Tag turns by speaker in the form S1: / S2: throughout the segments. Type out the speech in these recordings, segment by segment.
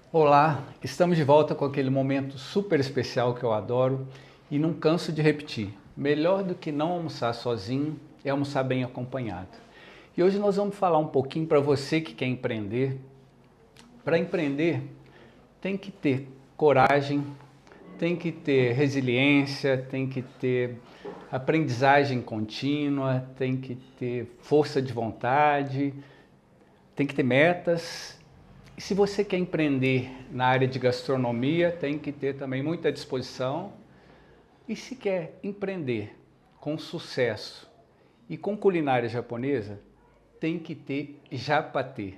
S1: Olá, estamos de volta com aquele momento super especial que eu adoro e não canso de repetir. Melhor do que não almoçar sozinho é almoçar bem acompanhado. E hoje nós vamos falar um pouquinho para você que quer empreender. Para empreender, tem que ter coragem, tem que ter resiliência, tem que ter aprendizagem contínua, tem que ter força de vontade, tem que ter metas. E se você quer empreender na área de gastronomia, tem que ter também muita disposição. E se quer empreender com sucesso e com culinária japonesa, tem que ter japatê.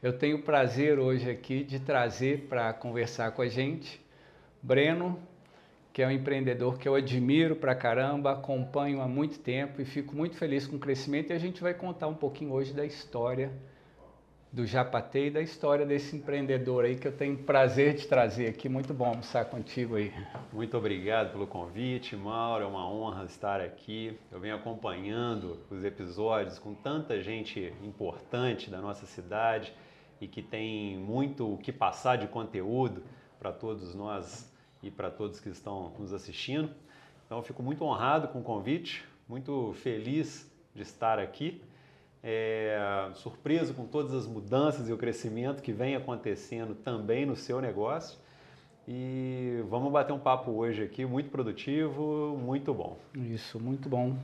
S1: Eu tenho o prazer hoje aqui de trazer para conversar com a gente Breno, que é um empreendedor que eu admiro pra caramba, acompanho há muito tempo e fico muito feliz com o crescimento. E a gente vai contar um pouquinho hoje da história do Japatê e da história desse empreendedor aí que eu tenho prazer de trazer aqui. Muito bom almoçar contigo aí.
S2: Muito obrigado pelo convite, Mauro. É uma honra estar aqui. Eu venho acompanhando os episódios com tanta gente importante da nossa cidade e que tem muito o que passar de conteúdo para todos nós e para todos que estão nos assistindo. Então, eu fico muito honrado com o convite, muito feliz de estar aqui. Surpreso com todas as mudanças e o crescimento que vem acontecendo também no seu negócio. E vamos bater um papo hoje aqui, muito produtivo, muito bom.
S1: Isso, muito bom.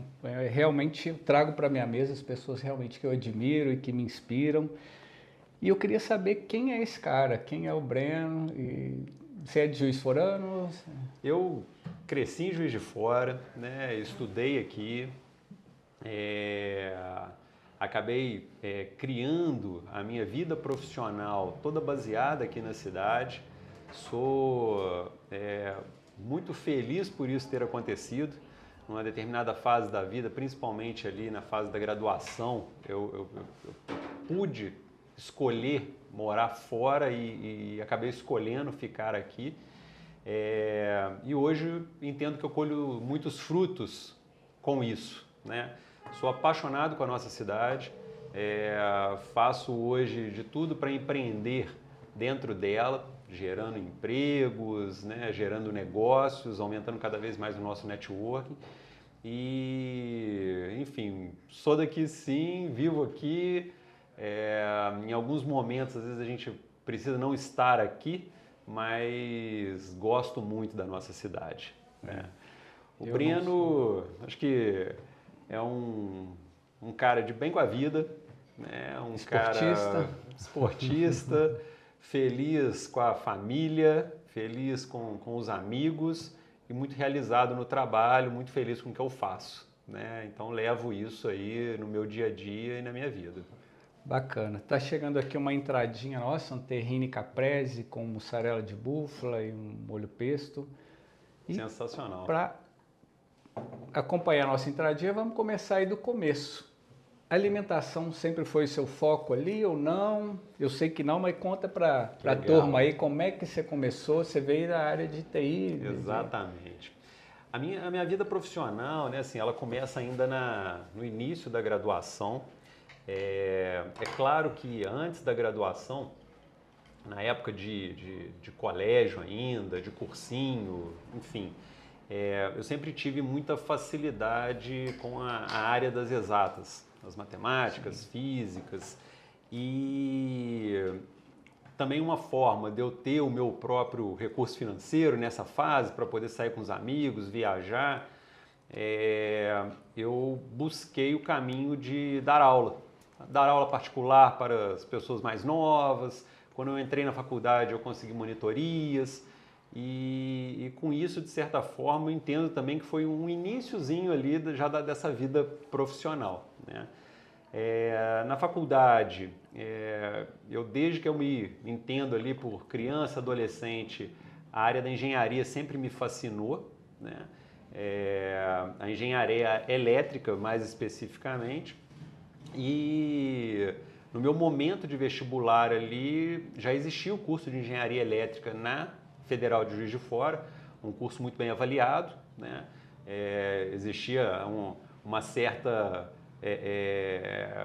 S1: Realmente eu trago para minha mesa as pessoas realmente que eu admiro e que me inspiram. E eu queria saber quem é esse cara, quem é o Breno. E você é de Juiz de Fora?
S2: Eu cresci em Juiz de Fora, né? Estudei aqui, é, acabei criando a minha vida profissional toda baseada aqui na cidade. Sou muito feliz por isso ter acontecido. Numa determinada fase da vida, principalmente ali na fase da graduação, eu pude escolher morar fora e acabei escolhendo ficar aqui. E hoje entendo que eu colho muitos frutos com isso, né? Sou apaixonado com a nossa cidade, faço hoje de tudo para empreender dentro dela, gerando empregos, né? Gerando negócios, aumentando cada vez mais o nosso networking. E, enfim, sou daqui sim, vivo aqui. Em alguns momentos, às vezes a gente precisa não estar aqui, mas gosto muito da nossa cidade, né? O Breno, acho que é um cara de bem com a vida, né? Um
S1: Esportista.
S2: cara esportista, feliz com a família, feliz com os amigos e muito realizado no trabalho, muito feliz com o que eu faço, né? Então levo isso aí no meu dia a dia e na minha vida.
S1: Bacana. Tá chegando aqui uma entradinha nossa, um terrine caprese com mussarela de búfala e um molho pesto. E
S2: Sensacional.
S1: para acompanhar a nossa entradinha, vamos começar aí do começo. A alimentação sempre foi o seu foco ali ou não? Eu sei que não, mas conta para a turma aí como é que você começou. Você veio da área de TI.
S2: Exatamente. A minha vida profissional, né, assim, ela começa ainda no início da graduação. É claro que antes da graduação, na época de colégio ainda, de cursinho, enfim, eu sempre tive muita facilidade com a área das exatas, as matemáticas, físicas, e também uma forma de eu ter o meu próprio recurso financeiro nessa fase, para poder sair com os amigos, viajar, eu busquei o caminho de dar aula particular para as pessoas mais novas. Quando eu entrei na faculdade, eu consegui monitorias e com isso, de certa forma, eu entendo também que foi um iniciozinho ali já dessa vida profissional, né? Na faculdade, eu desde que eu me entendo ali por criança, adolescente, a área da engenharia sempre me fascinou, né? A engenharia elétrica, mais especificamente. E no meu momento de vestibular ali, já existia o curso de engenharia elétrica na Federal de Juiz de Fora, um curso muito bem avaliado, né? Existia uma certa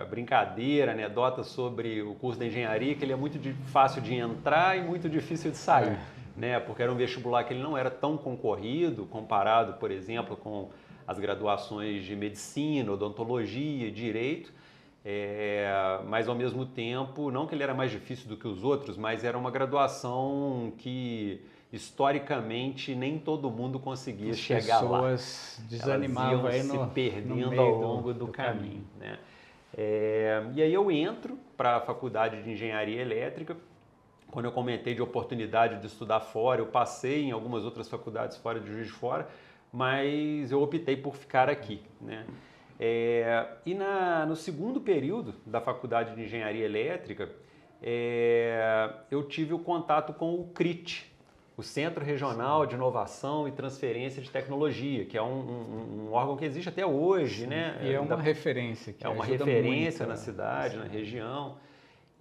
S2: brincadeira, anedota sobre o curso de engenharia, que ele é muito fácil de entrar e muito difícil de sair, né? Porque era um vestibular que ele não era tão concorrido, comparado, por exemplo, com as graduações de medicina, odontologia, direito, mas ao mesmo tempo, não que ele era mais difícil do que os outros, mas era uma graduação que historicamente nem todo mundo conseguia chegar lá. As
S1: pessoas desanimavam aí
S2: se perdendo ao longo do caminho, né? E aí eu entro para a faculdade de engenharia elétrica. Quando eu comentei de oportunidade de estudar fora, eu passei em algumas outras faculdades fora de Juiz de Fora, mas eu optei por ficar aqui, né? E no segundo período da faculdade de engenharia elétrica, eu tive o contato com o CRIT, o Centro Regional de Inovação e Transferência de Tecnologia, que é um órgão que existe até hoje, né?
S1: E é uma referência.
S2: É uma referência na cidade, na região.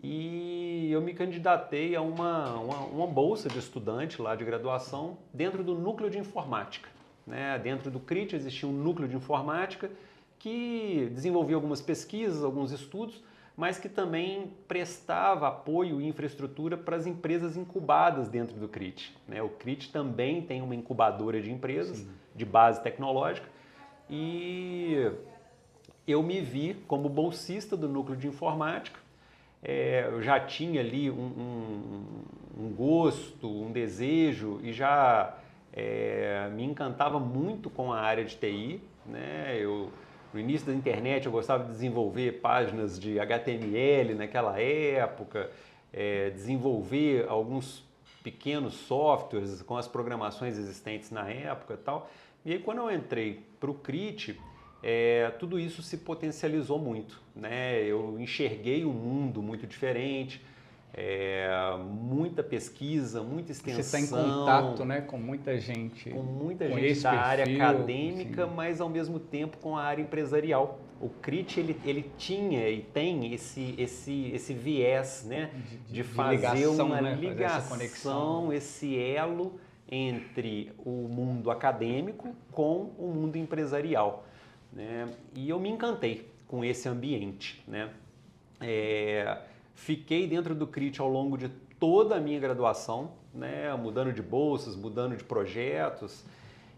S2: E eu me candidatei a uma bolsa de estudante lá de graduação dentro do núcleo de informática, né? Dentro do CRIT existia um núcleo de informática que desenvolvia algumas pesquisas, alguns estudos, mas que também prestava apoio e infraestrutura para as empresas incubadas dentro do CRIT, né? O CRIT também tem uma incubadora de empresas de base tecnológica e eu me vi como bolsista do núcleo de informática. Eu já tinha ali um gosto, um desejo e já me encantava muito com a área de TI, né? No início da internet eu gostava de desenvolver páginas de HTML naquela época, desenvolver alguns pequenos softwares com as programações existentes na época e tal. E aí quando eu entrei para o CRIT, tudo isso se potencializou muito, né? Eu enxerguei um mundo muito diferente, muita pesquisa, muita extensão.
S1: Você está em contato, né, com muita gente.
S2: Com muita gente da área acadêmica, mas ao mesmo tempo com a área empresarial. O CRIT ele tinha e tem esse viés, né, de fazer
S1: ligação,
S2: uma
S1: né?
S2: ligação,
S1: Fazer essa conexão.
S2: esse elo entre o mundo acadêmico com o mundo empresarial, né? E eu me encantei com esse ambiente, né? Fiquei dentro do CRIT ao longo de toda a minha graduação, né? Mudando de bolsas, mudando de projetos.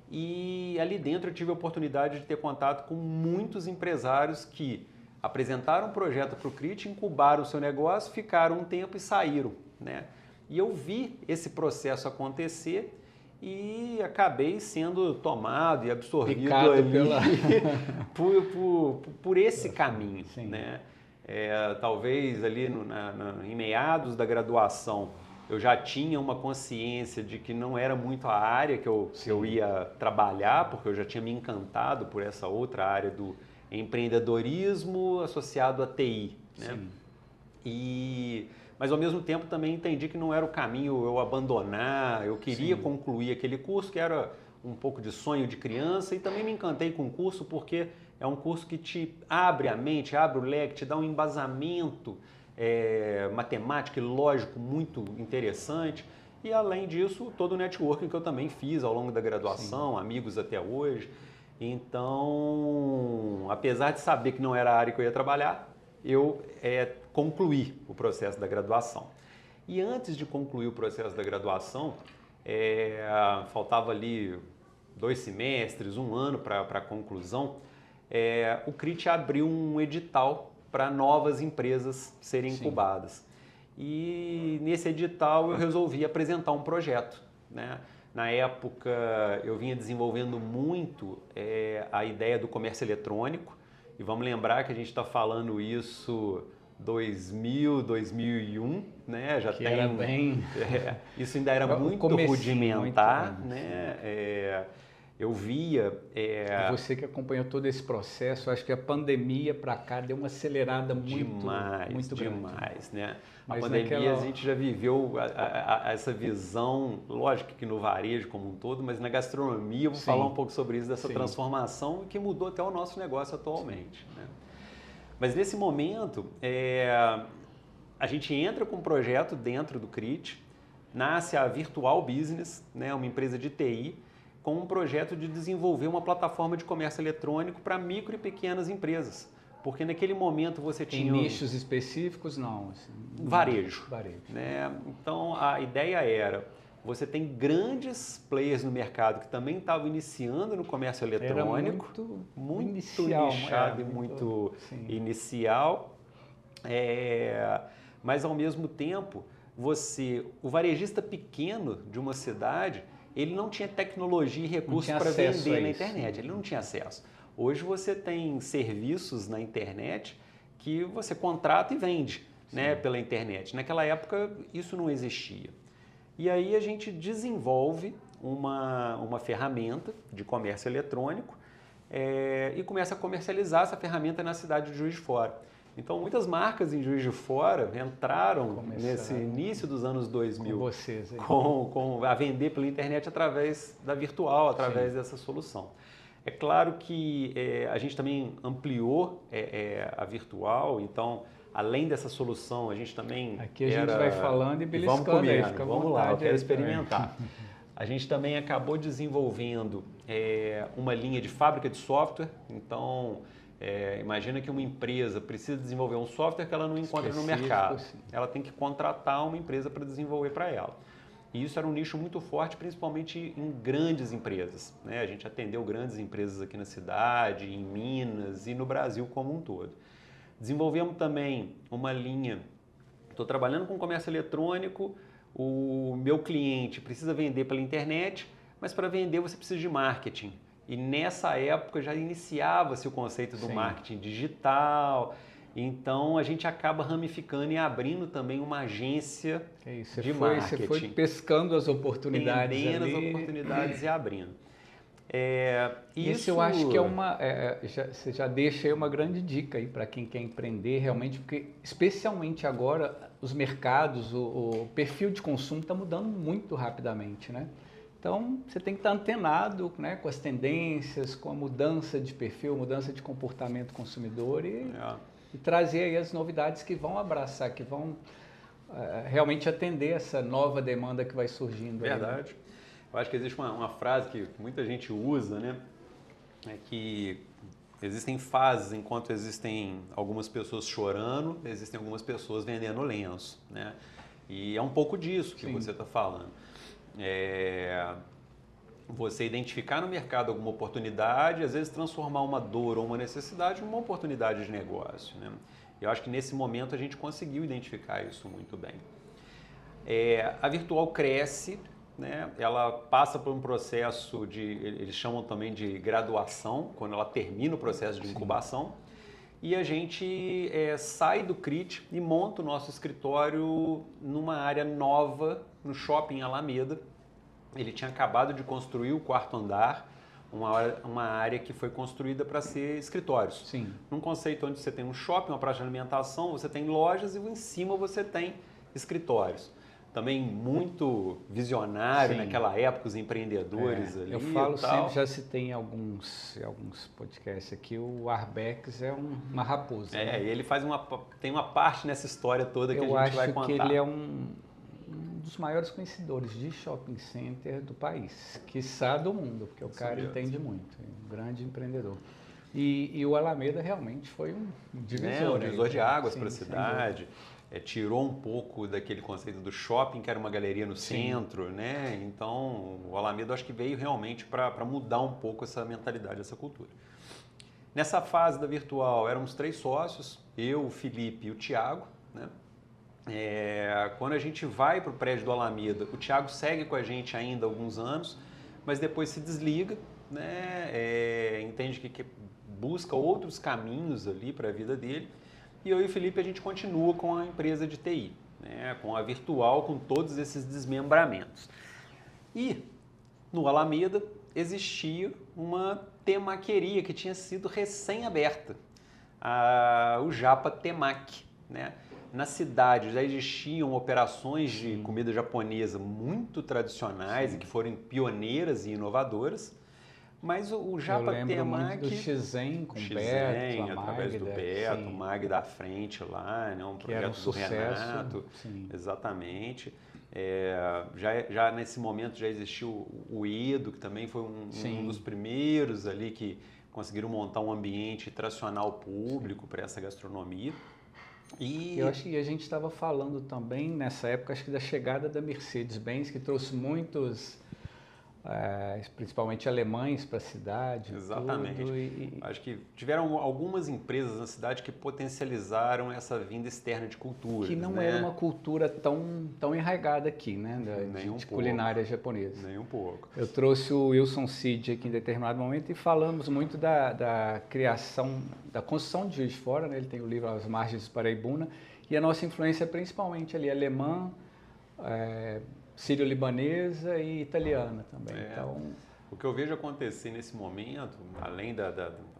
S2: E ali dentro eu tive a oportunidade de ter contato com muitos empresários que apresentaram um projeto para o CRIT, incubaram o seu negócio, ficaram um tempo e saíram, né? E eu vi esse processo acontecer e acabei sendo tomado e absorvido ali por esse caminho, né? Talvez ali em meados da graduação eu já tinha uma consciência de que não era muito a área que eu ia trabalhar, porque eu já tinha me encantado por essa outra área do empreendedorismo associado à TI, né? Mas ao mesmo tempo também entendi que não era o caminho eu abandonar, eu queria concluir aquele curso, que era um pouco de sonho de criança, e também me encantei com o curso porque é um curso que te abre a mente, abre o leque, te dá um embasamento matemático e lógico muito interessante. E além disso, todo o networking que eu também fiz ao longo da graduação, amigos até hoje. Então, apesar de saber que não era a área que eu ia trabalhar, eu concluí o processo da graduação. E antes de concluir o processo da graduação, faltava ali 2 semestres, 1 ano para a conclusão, o CRIT abriu um edital para novas empresas serem incubadas. E nesse edital eu resolvi apresentar um projeto, né? Na época eu vinha desenvolvendo muito a ideia do comércio eletrônico, e vamos lembrar que a gente está falando isso 2000, 2001, né? Já
S1: que era bem...
S2: isso ainda era muito rudimentar, muito, né? Eu via...
S1: Você que acompanhou todo esse processo, acho que a pandemia para cá deu uma acelerada muito grande.
S2: Demais, né? Mas a pandemia a gente já viveu essa visão, lógico que no varejo como um todo, mas na gastronomia, vou falar um pouco sobre isso, dessa transformação que mudou até o nosso negócio atualmente, né? Mas nesse momento, a gente entra com um projeto dentro do CRIT, nasce a Virtual Business, né? Uma empresa de TI, com um projeto de desenvolver uma plataforma de comércio eletrônico para micro e pequenas empresas, Porque naquele momento você
S1: Em
S2: tinha...
S1: nichos específicos, não. Assim,
S2: Varejo.
S1: Varejo.
S2: Né? Então, a ideia era, você tem grandes players no mercado que também estavam iniciando no comércio eletrônico.
S1: Era
S2: muito
S1: inicial,
S2: nichado e muito
S1: sim.
S2: inicial. Mas, ao mesmo tempo, o varejista pequeno de uma cidade, ele não tinha tecnologia e recursos para vender na internet. Ele não tinha acesso. Hoje você tem serviços na internet que você contrata e vende, né, pela internet. Naquela época isso não existia. E aí a gente desenvolve uma ferramenta de comércio eletrônico e começa a comercializar essa ferramenta na cidade de Juiz de Fora. Então muitas marcas em Juiz de Fora entraram nesse início dos anos 2000 a vender pela internet através da virtual, através dessa solução. É claro que a gente também ampliou a virtual, então, além dessa solução, a gente também...
S1: Aqui a gente vai falando e beliscando.
S2: Vamos comendo, fica vamos lá, eu quero experimentar. A gente também acabou desenvolvendo uma linha de fábrica de software, então, imagina que uma empresa precisa desenvolver um software que ela não encontra no mercado.
S1: Sim.
S2: Ela tem que contratar uma empresa para desenvolver para ela. E isso era um nicho muito forte, principalmente em grandes empresas, né? A gente atendeu grandes empresas aqui na cidade, em Minas e no Brasil como um todo. Desenvolvemos também uma linha, estou trabalhando com comércio eletrônico, o meu cliente precisa vender pela internet, mas para vender você precisa de marketing. E nessa época já iniciava-se o conceito do marketing digital. Então a gente acaba ramificando e abrindo também uma agência de marketing.
S1: Você foi pescando as oportunidades
S2: entendendo as oportunidades e abrindo.
S1: Isso eu acho que você já deixa aí uma grande dica aí para quem quer empreender realmente, porque especialmente agora os mercados, o perfil de consumo está mudando muito rapidamente, né? Então você tem que estar antenado, né, com as tendências, com a mudança de perfil, mudança de comportamento do consumidor e trazer aí as novidades que vão abraçar, que vão realmente atender essa nova demanda que vai surgindo.
S2: Verdade.
S1: Aí, né?
S2: Eu acho que existe uma frase que muita gente usa, né? É que existem fases enquanto existem algumas pessoas chorando, existem algumas pessoas vendendo lenço, né? E é um pouco disso que você está falando. Você identificar no mercado alguma oportunidade, às vezes transformar uma dor ou uma necessidade numa oportunidade de negócio, né? Eu acho que nesse momento a gente conseguiu identificar isso muito bem. A virtual cresce, né? Ela passa por um processo eles chamam também de graduação, quando ela termina o processo de incubação, e a gente sai do CRIT e monta o nosso escritório numa área nova, no Shopping Alameda. Ele tinha acabado de construir o 4º andar, uma área que foi construída para ser escritórios.
S1: Sim.
S2: Num conceito onde você tem um shopping, uma praça de alimentação, você tem lojas e em cima você tem escritórios. Também muito visionário naquela época, os empreendedores ali.
S1: Eu falo sempre, já citei em alguns podcasts aqui, o Arbex é uma raposa.
S2: E ele tem uma parte nessa história toda que a gente vai contar.
S1: Eu acho que ele é um dos maiores conhecedores de shopping center do país, quiçá do mundo, porque o cara entende muito, é um grande empreendedor. E o Alameda realmente foi um divisor.
S2: Um divisor de águas para a cidade. Tirou um pouco daquele conceito do shopping, que era uma galeria no centro, né? Então, o Alameda acho que veio realmente para mudar um pouco essa mentalidade, essa cultura. Nessa fase da virtual, éramos 3 sócios, eu, o Felipe e o Thiago, né? Quando a gente vai para o prédio do Alameda, o Thiago segue com a gente ainda há alguns anos, mas depois se desliga, né? Entende que busca outros caminhos ali para a vida dele. E eu e o Felipe, a gente continua com a empresa de TI, né? Com a virtual, com todos esses desmembramentos. E no Alameda existia uma temaqueria que tinha sido recém-aberta, o Japa Temac, né? Na cidade já existiam operações de comida japonesa muito tradicionais e que foram pioneiras e inovadoras. Mas o Japa Temac...
S1: do Shizen com o
S2: Beto, através do Beto, o Magda à frente lá, né? Um projeto do Renato. Exatamente. Já nesse momento já existiu o Edo, que também foi um dos primeiros ali que conseguiram montar um ambiente e tracionar o público para essa gastronomia. E
S1: eu acho que a gente estava falando também nessa época, acho que da chegada da Mercedes-Benz, que trouxe muitos, principalmente alemães para a cidade.
S2: exatamente.
S1: Tudo,
S2: Acho que tiveram algumas empresas na cidade que potencializaram essa vinda externa de cultura.
S1: que não
S2: né?
S1: era uma cultura tão enraigada aqui, né, de culinária japonesa.
S2: Nem um pouco.
S1: Eu trouxe o Wilson Cid aqui em determinado momento e falamos muito da criação, da construção de Juiz de Fora, né? Ele tem o livro As Margens do Paraibuna, e a nossa influência é principalmente ali alemã, sírio-libanesa e italiana também. Então,
S2: o que eu vejo acontecer nesse momento, além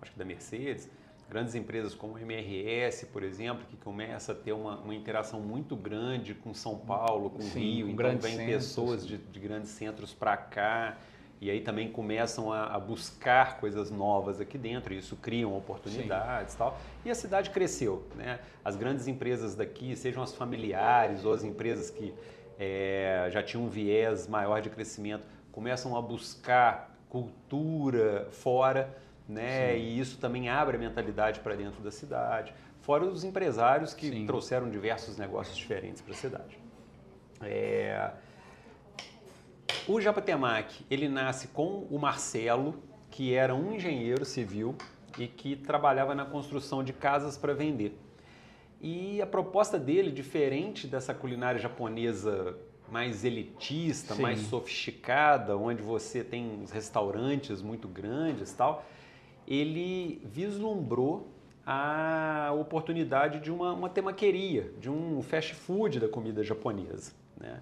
S2: acho que da Mercedes, grandes empresas como a MRS, por exemplo, que começa a ter uma interação muito grande com São Paulo, com
S1: sim,
S2: Rio,
S1: com
S2: então vem
S1: centros,
S2: pessoas de grandes centros para cá, e aí também começam a buscar coisas novas aqui dentro, e isso cria oportunidades e tal. E a cidade cresceu, né? As grandes empresas daqui, sejam as familiares ou as empresas que já tinham um viés maior de crescimento, começam a buscar cultura fora, né? E isso também abre a mentalidade para dentro da cidade. Fora os empresários que trouxeram diversos negócios diferentes para a cidade. O Japatemaki, ele nasce com o Marcelo, que era um engenheiro civil e que trabalhava na construção de casas para vender. E a proposta dele, diferente dessa culinária japonesa mais elitista, mais sofisticada, onde você tem uns restaurantes muito grandes e tal, ele vislumbrou a oportunidade de uma temaqueria, de um fast food da comida japonesa, né?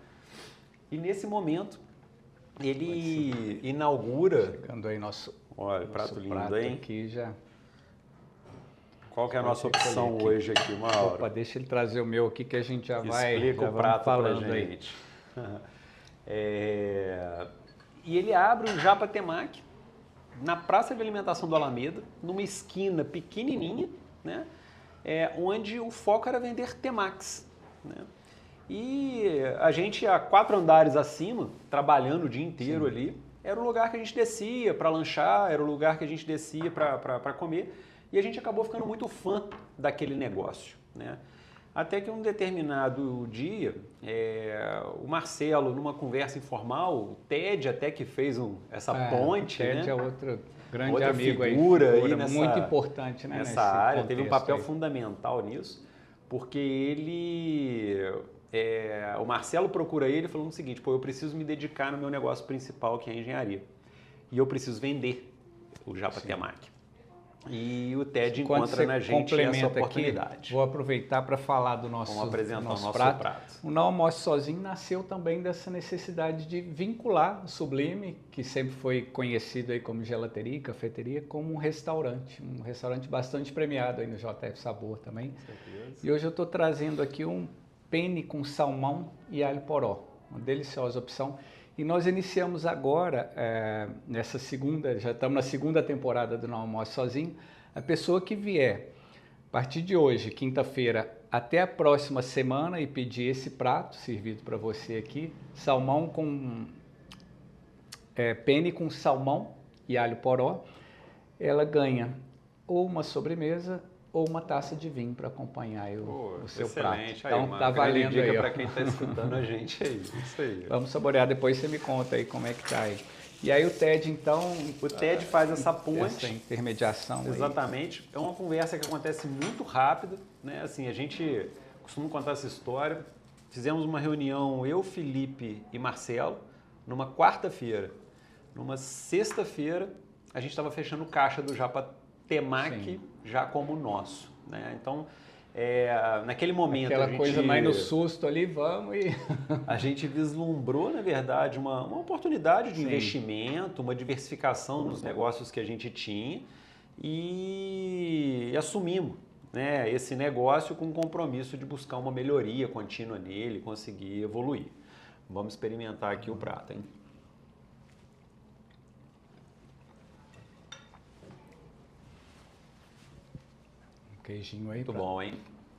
S2: E nesse momento ele inaugura...
S1: chegando aí nosso
S2: prato lindo,
S1: prato
S2: hein?
S1: aqui já.
S2: Qual que é a nossa opção hoje aqui, Mauro?
S1: Opa, deixa ele trazer o meu aqui que a gente já vai...
S2: Explica o prato falando pra gente. E ele abre o Japatemaki na praça de alimentação do Alameda, numa esquina pequenininha, né? Onde o foco era vender temakis, né? E a gente, a 4 andares acima, trabalhando o dia inteiro ali, era o lugar que a gente descia para lanchar, era o lugar que a gente descia para comer, e a gente acabou ficando muito fã daquele negócio, né? Até que um determinado dia, o Marcelo, numa conversa informal, o Ted até que fez essa ponte,
S1: o Ted,
S2: né?
S1: é outro grande
S2: outra
S1: amigo
S2: figura
S1: aí,
S2: nessa,
S1: muito importante, né,
S2: nessa área, teve um papel
S1: aí.
S2: fundamental nisso, porque o Marcelo procura ele falando o seguinte: pô, eu preciso me dedicar no meu negócio principal, que é a engenharia, e eu preciso vender o Japatemaki. E o Ted encontra na gente essa oportunidade.
S1: Aqui, vou aproveitar para falar do nosso,
S2: Vamos apresentar o nosso prato.
S1: O Não Almoce Sozinho nasceu também dessa necessidade de vincular o Sublime, que sempre foi conhecido aí como gelateria e cafeteria, como um restaurante bastante premiado aí no JF Sabor também. E hoje eu estou trazendo aqui um penne com salmão e alho poró, uma deliciosa opção. E nós iniciamos agora, nessa segunda, já estamos na segunda temporada do Não Almoce Sozinho. A pessoa que vier, a partir de hoje, quinta-feira, até a próxima semana e pedir esse prato servido para você aqui, salmão com penne com salmão e alho poró, ela ganha ou uma sobremesa ou uma taça de vinho para acompanhar o seu prato.
S2: Então,
S1: tá valendo aí,
S2: para quem está escutando a gente aí. Isso aí.
S1: Vamos saborear, depois você me conta aí como é que tá aí. E aí o Ted, então...
S2: O Ted faz essa ponte.
S1: Essa intermediação.
S2: Exatamente.
S1: Aí.
S2: É uma conversa que acontece muito rápido, né? Assim, a gente costuma contar essa história. Fizemos uma reunião, eu, Felipe e Marcelo, numa quarta-feira. Numa sexta-feira, a gente estava fechando caixa do Japatemaki já como nosso, né? Então, naquele momento
S1: aquela
S2: a gente,
S1: coisa mais no susto ali, vamos e...
S2: a gente vislumbrou, na verdade, uma oportunidade de investimento, uma diversificação nos negócios que a gente tinha e assumimos, né, esse negócio com o compromisso de buscar uma melhoria contínua nele, conseguir evoluir. Vamos experimentar aqui o prato, hein?
S1: Queijinho aí.
S2: Muito bom, hein?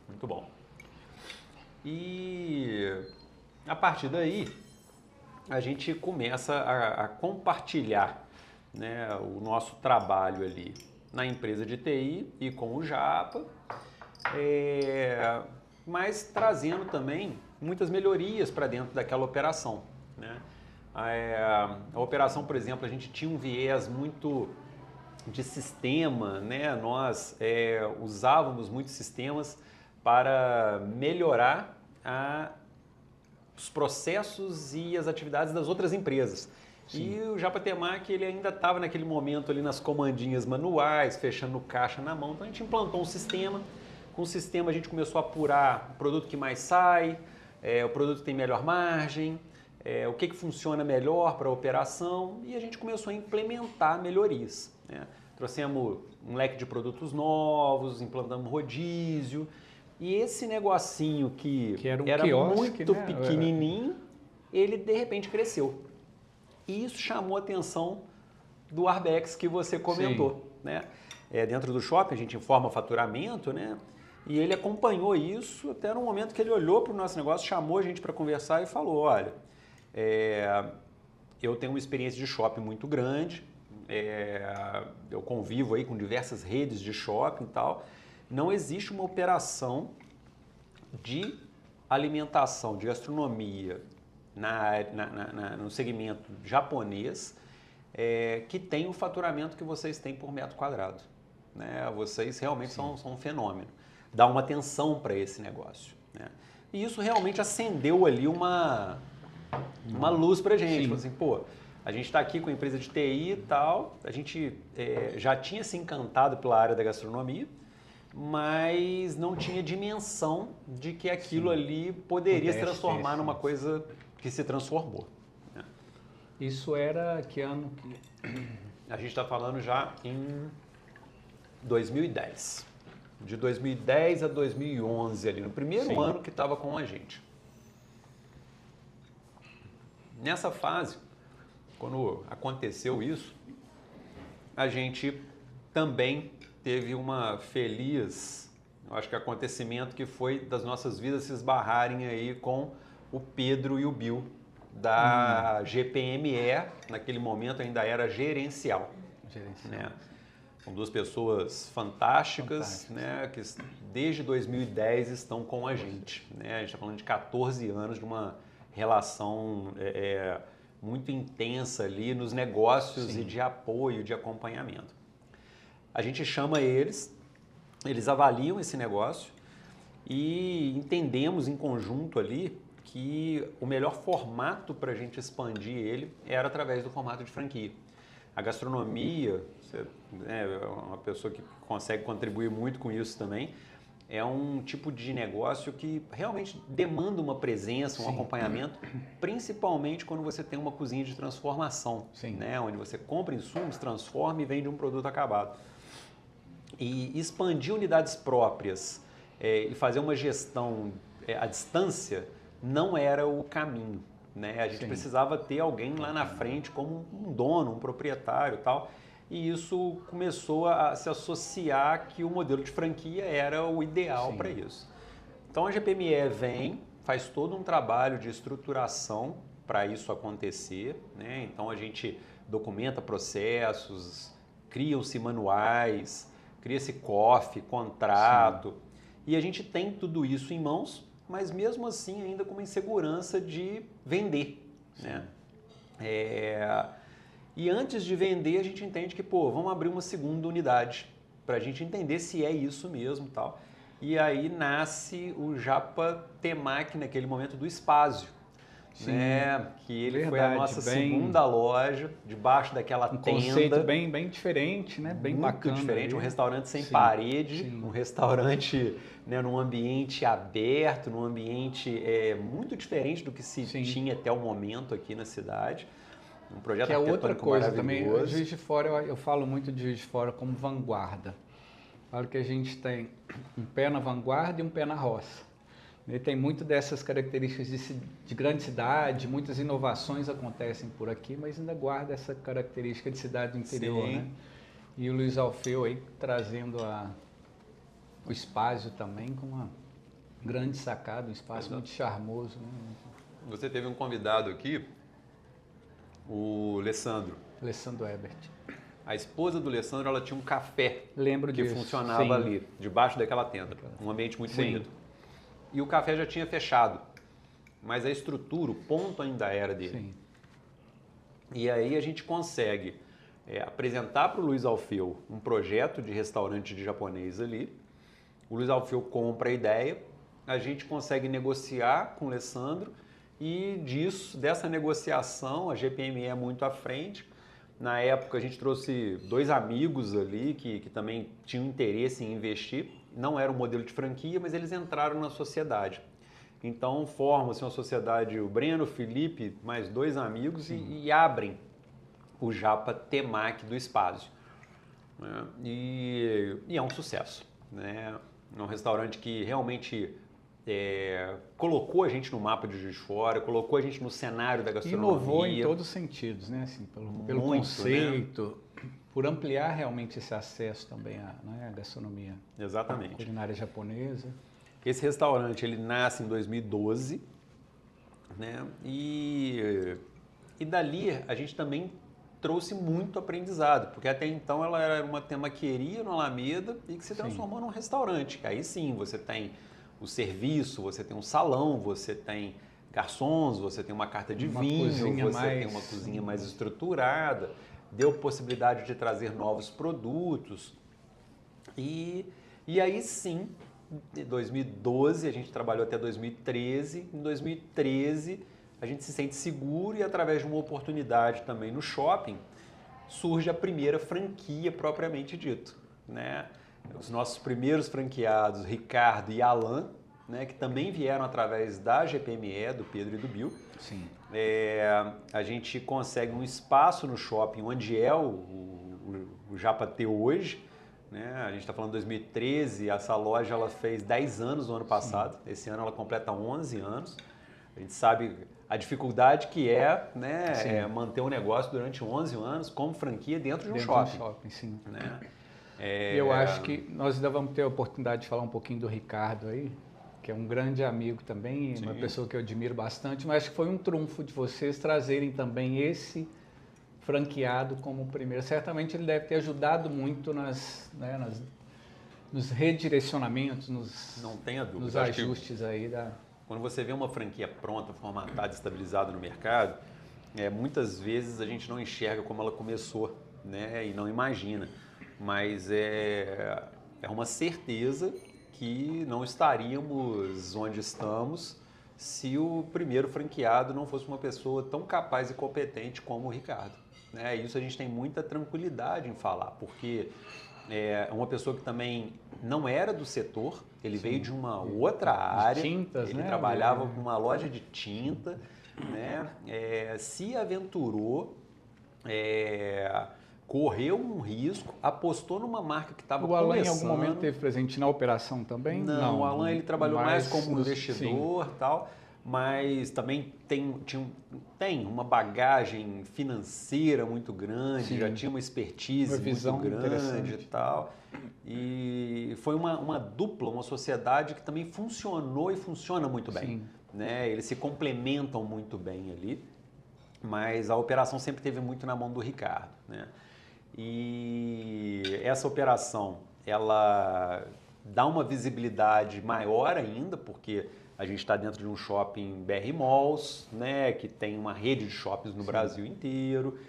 S2: Muito bom. E a partir daí, a gente começa a compartilhar, né, o nosso trabalho ali. na empresa de TI e com o Japa, mas trazendo também muitas melhorias para dentro daquela operação, né? A operação, por exemplo, a gente tinha um viés muito de sistema, né? Nós usávamos muitos sistemas para melhorar os processos e as atividades das outras empresas. Sim. E o Japa Temac, ele ainda estava naquele momento ali nas comandinhas manuais, fechando caixa na mão. Então a gente implantou um sistema. Com o sistema a gente começou a apurar o produto que mais sai, o produto que tem melhor margem, o que funciona melhor para a operação, e a gente começou a implementar melhorias, né? Trouxemos um leque de produtos novos, implantamos rodízio, e esse negocinho que era quiosque, muito, né, pequenininho, ele de repente cresceu. E isso chamou a atenção do Arbex que você comentou, né? Dentro do shopping a gente informa o faturamento, né? E ele acompanhou isso até no momento que ele olhou para o nosso negócio, chamou a gente para conversar e falou, olha, eu tenho uma experiência de shopping muito grande, eu convivo aí com diversas redes de shopping e tal, não existe uma operação de alimentação, de gastronomia no segmento japonês que tem o faturamento que vocês têm por metro quadrado, né? Vocês realmente são um fenômeno. Dá uma atenção para esse negócio, né? E isso realmente acendeu ali uma luz para a gente. Falou assim, pô, a gente está aqui com a empresa de TI e tal, a gente já tinha se encantado pela área da gastronomia, mas não tinha dimensão de que aquilo ali poderia se transformar numa coisa que se transformou, né?
S1: Isso era que ano?
S2: A gente está falando já em 2010. De 2010 a 2011 ali, no primeiro ano que estava com a gente. Nessa fase, quando aconteceu isso, a gente também teve uma feliz, eu acho que acontecimento que foi das nossas vidas se esbarrarem aí com o Pedro e o Bill da GPME, naquele momento ainda era gerencial. Né? São duas pessoas fantásticas, né, que desde 2010 estão com a gente, né? A gente está falando de 14 anos de uma relação muito intensa ali nos negócios e de apoio, de acompanhamento. A gente chama eles avaliam esse negócio e entendemos em conjunto ali que o melhor formato para a gente expandir ele era através do formato de franquia. A gastronomia, você é uma pessoa que consegue contribuir muito com isso também, é um tipo de negócio que realmente demanda uma presença, um acompanhamento, principalmente quando você tem uma cozinha de transformação, né? Onde você compra insumos, transforma e vende um produto acabado. E expandir unidades próprias e fazer uma gestão à distância não era o caminho, né? A gente precisava ter alguém lá na frente como um dono, um proprietário e tal. E isso começou a se associar que o modelo de franquia era o ideal para isso. Então a GPME vem, faz todo um trabalho de estruturação para isso acontecer, né? Então a gente documenta processos, criam-se manuais, cria-se COF, contrato, e a gente tem tudo isso em mãos, mas mesmo assim ainda com uma insegurança de vender, né? E antes de vender, a gente entende que, pô, vamos abrir uma segunda unidade para a gente entender se é isso mesmo e tal. E aí nasce o Japa Temac naquele momento do Spazio, né? Que ele foi a nossa segunda loja, debaixo daquela tenda. Um
S1: conceito bem diferente, né? Bem
S2: muito
S1: bacana.
S2: Diferente, um restaurante sem parede, um restaurante, né, num ambiente aberto, num ambiente muito diferente do que se tinha até o momento aqui na cidade. Um projeto
S1: que é outra coisa também. Juiz de Fora, eu falo muito de Juiz de Fora como vanguarda. Falo que a gente tem um pé na vanguarda e um pé na roça. Ele tem muito dessas características de grande cidade, muitas inovações acontecem por aqui, mas ainda guarda essa característica de cidade do interior, né? E o Luiz Alfeu aí trazendo o Spazio também com uma grande sacada, um espaço muito charmoso, né?
S2: Você teve um convidado aqui, o Alessandro
S1: Ebert.
S2: A esposa do Alessandro, ela tinha um café
S1: Lembro
S2: que
S1: disso.
S2: funcionava
S1: Sim.
S2: ali, debaixo daquela tenda. Um ambiente muito
S1: Sim.
S2: bonito. E o café já tinha fechado, mas a estrutura, o ponto ainda era dele.
S1: Sim.
S2: E aí a gente consegue apresentar para o Luiz Alfeu um projeto de restaurante de japonês ali. O Luiz Alfeu compra a ideia, a gente consegue negociar com o Alessandro e dessa negociação a GPME é muito à frente. Na época a gente trouxe 2 amigos ali que também tinham interesse em investir. Não era um modelo de franquia, mas eles entraram na sociedade. Então forma-se uma sociedade, o Breno, o Felipe, mais 2 amigos e abrem o Japa Temaki do Espásio. Né? E é um sucesso. Né? É um restaurante que realmente colocou a gente no mapa de Juiz de Fora, colocou a gente no cenário da gastronomia.
S1: Inovou em todos os sentidos, né? Assim, pelo
S2: Muito,
S1: conceito, por ampliar realmente esse acesso também à gastronomia.
S2: Exatamente.
S1: Culinária japonesa.
S2: Esse restaurante ele nasce em 2012, né? E dali a gente também trouxe muito aprendizado, porque até então ela era uma temaqueria no Alameda e que se transformou num restaurante. Aí sim, você tem o serviço, você tem um salão, você tem garçons, você tem uma carta de vinho, você tem uma cozinha mais estruturada, deu possibilidade de trazer novos produtos. E aí sim, em 2012, a gente trabalhou até 2013. Em 2013, a gente se sente seguro e através de uma oportunidade também no shopping, surge a primeira franquia propriamente dito. Né? Os nossos primeiros franqueados, Ricardo e Alan, né, que também vieram através da GPME, do Pedro e do Bill.
S1: Sim.
S2: A gente consegue um espaço no shopping onde é o Japatê hoje. Né? A gente está falando de 2013, essa loja ela fez 10 anos no ano passado. Sim. Esse ano ela completa 11 anos. A gente sabe a dificuldade que né, manter um negócio durante 11 anos como franquia dentro de um shopping.
S1: Dentro do shopping, sim.
S2: Né?
S1: Eu acho que nós ainda vamos ter a oportunidade de falar um pouquinho do Ricardo aí, que é um grande amigo também, uma pessoa que eu admiro bastante, mas acho que foi um trunfo de vocês trazerem também esse franqueado como primeiro. Certamente ele deve ter ajudado muito nos redirecionamentos,
S2: Não tenha dúvida.
S1: nos ajustes aí
S2: Quando você vê uma franquia pronta, formatada, estabilizada no mercado, muitas vezes a gente não enxerga como ela começou, né? E não imagina. Mas é uma certeza que não estaríamos onde estamos se o primeiro franqueado não fosse uma pessoa tão capaz e competente como o Ricardo. Né? Isso a gente tem muita tranquilidade em falar, porque é uma pessoa que também não era do setor, ele veio de uma outra área,
S1: tintas,
S2: ele
S1: né?
S2: trabalhava com uma loja de tinta, né? Se aventurou, correu um risco, apostou numa marca que estava começando.
S1: O Alan em algum momento teve presente na operação também?
S2: Não, o Alan ele trabalhou mais como investidor e tal, mas também tem uma bagagem financeira muito grande, já tinha uma expertise muito grande e tal. E foi uma dupla, uma sociedade que também funcionou e funciona muito bem. Né? Eles se complementam muito bem ali, mas a operação sempre teve muito na mão do Ricardo. Né? E essa operação, ela dá uma visibilidade maior ainda, porque a gente está dentro de um shopping BR Malls, né, que tem uma rede de shoppings no Brasil inteiro,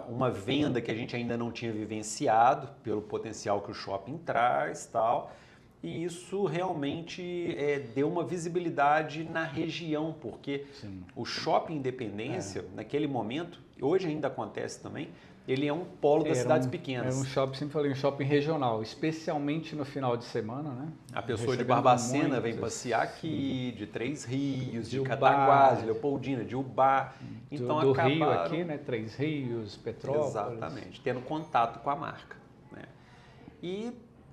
S2: uma venda que a gente ainda não tinha vivenciado pelo potencial que o shopping traz, tal. E isso realmente deu uma visibilidade na região, porque o shopping Independência, naquele momento, hoje ainda acontece também, ele é um polo das cidades pequenas.
S1: É um shopping, sempre falei, um shopping regional, especialmente no final de semana, né?
S2: A pessoa de Barbacena vem passear aqui, de Três Rios, de Cataguás, de Leopoldina, de Ubá.
S1: Então do Rio aqui, né? Três Rios, Petrópolis.
S2: Exatamente, tendo contato com a marca. Né? E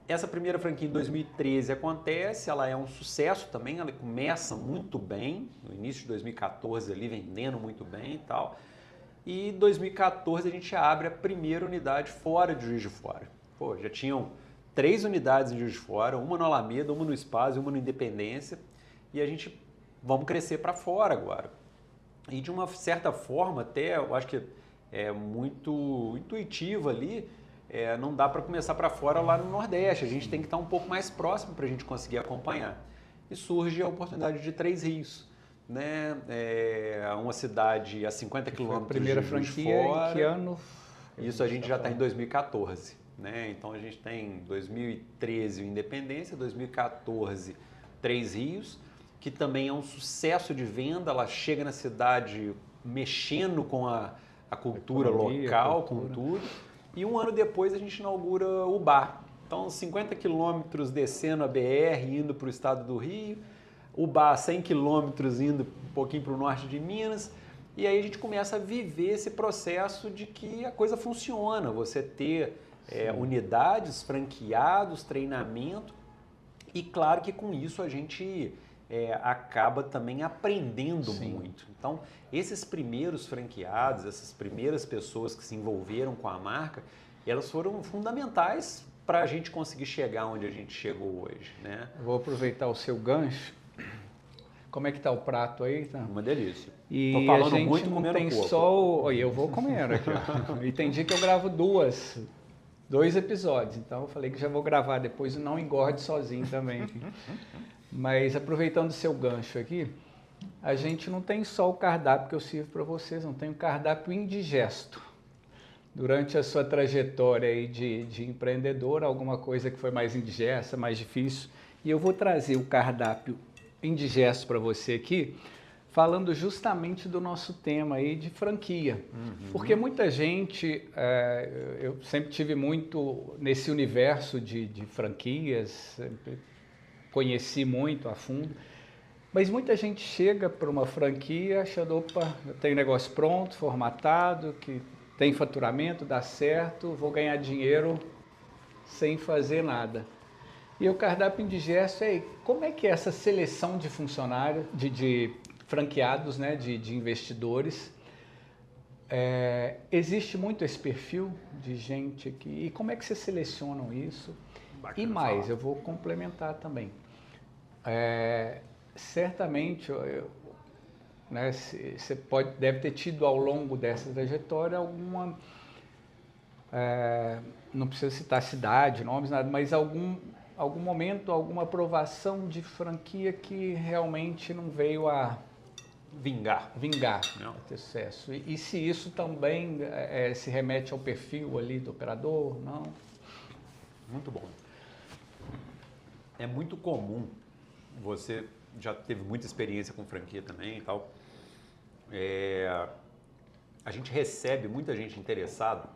S2: essa primeira franquia em 2013 acontece, ela é um sucesso também, ela começa muito bem, no início de 2014 ali, vendendo muito bem e tal. E em 2014 a gente abre a primeira unidade fora de Juiz de Fora. Pô, já tinham 3 unidades em Juiz de Fora, uma no Alameda, uma no Espásio, uma no Independência, e a gente vamos crescer para fora agora. E de uma certa forma até, eu acho que muito intuitiva ali, não dá para começar para fora lá no Nordeste, a gente tem que estar um pouco mais próximo para a gente conseguir acompanhar. E surge a oportunidade de Três Rios, né? Uma cidade a 50 quilômetros de Juiz de Fora.
S1: Em que ano?
S2: Isso a gente já está em 2014. Né? Então a gente tem 2013 o Independência, 2014 Três Rios, que também é um sucesso de venda, ela chega na cidade mexendo com a cultura local, com tudo, e um ano depois a gente inaugura o bar. Então 50 quilômetros descendo a BR, indo para o estado do Rio, o bar 100 quilômetros indo um pouquinho para o norte de Minas, e aí a gente começa a viver esse processo de que a coisa funciona, você ter unidades, franqueados, treinamento, e claro que com isso a gente acaba também aprendendo muito. Então, esses primeiros franqueados, essas primeiras pessoas que se envolveram com a marca, elas foram fundamentais para a gente conseguir chegar onde a gente chegou hoje. Né?
S1: Vou aproveitar o seu gancho. Como é que tá o prato aí? Tá?
S2: Uma delícia.
S1: E
S2: tô falando
S1: a gente
S2: muito,
S1: não
S2: comendo
S1: tem
S2: pouco.
S1: só eu vou comendo aqui. E tem dia que eu gravo dois episódios, então eu falei que já vou gravar depois e não engorde sozinho também. Mas aproveitando o seu gancho aqui, a gente não tem só o cardápio que eu sirvo para vocês, não tem o cardápio indigesto. Durante a sua trajetória aí de empreendedor, alguma coisa que foi mais indigesta, mais difícil, e eu vou trazer o cardápio indigesto para você aqui, falando justamente do nosso tema aí de franquia. Porque muita gente, eu sempre tive muito nesse universo de franquias, sempre conheci muito a fundo, mas muita gente chega para uma franquia achando, opa, eu tenho negócio pronto, formatado, que tem faturamento, dá certo, vou ganhar dinheiro sem fazer nada. E o cardápio indigesto como é que é essa seleção de funcionários, de franqueados, né, de investidores? Existe muito esse perfil de gente aqui. E como é que vocês selecionam isso? Bacana e mais, falar. Eu vou complementar também. Certamente, né, você deve ter tido ao longo dessa trajetória alguma... não precisa citar cidade, nomes, nada, mas algum momento, alguma aprovação de franquia que realmente não veio a vingar, a ter sucesso. E se isso também se remete ao perfil ali do operador, não?
S2: Muito bom. É muito comum, você já teve muita experiência com franquia também e tal, a gente recebe muita gente interessada.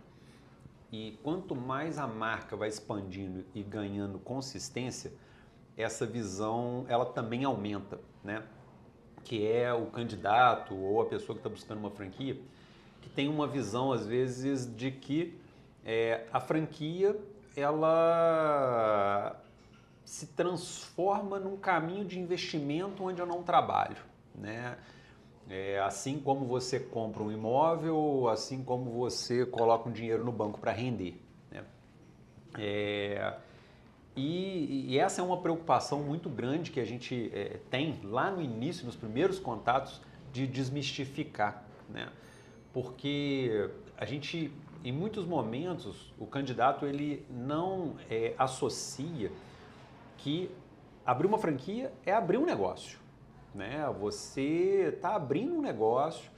S2: E quanto mais a marca vai expandindo e ganhando consistência, essa visão ela também aumenta, né? Que é o candidato ou a pessoa que está buscando uma franquia, que tem uma visão às vezes de que a franquia ela se transforma num caminho de investimento onde eu não trabalho, né? Assim como você compra um imóvel, assim como você coloca um dinheiro no banco para render, né? E essa é uma preocupação muito grande que a gente tem lá no início, nos primeiros contatos, de desmistificar, né? Porque a gente, em muitos momentos, o candidato ele não associa que abrir uma franquia é abrir um negócio. Né? Você está abrindo um negócio.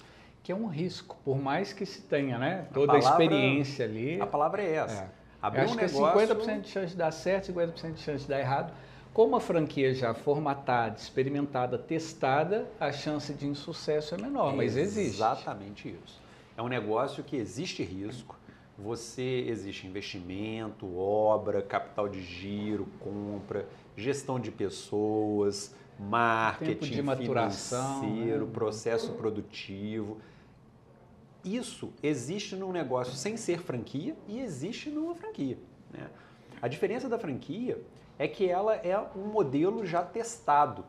S1: Que é um risco, por mais que se tenha, né? Toda a experiência ali.
S2: A palavra é essa.
S1: Abrir um negócio... que 50% de chance de dar certo, 50% de chance de dar errado. Como a franquia já formatada, experimentada, testada, a chance de insucesso é menor, mas existe.
S2: Exatamente isso. É um negócio que existe risco, existe investimento, obra, capital de giro, compra, gestão de pessoas, marketing,
S1: tempo de maturação,
S2: financeiro, processo produtivo. Isso existe num negócio sem ser franquia e existe numa franquia, né? A diferença da franquia é que ela é um modelo já testado.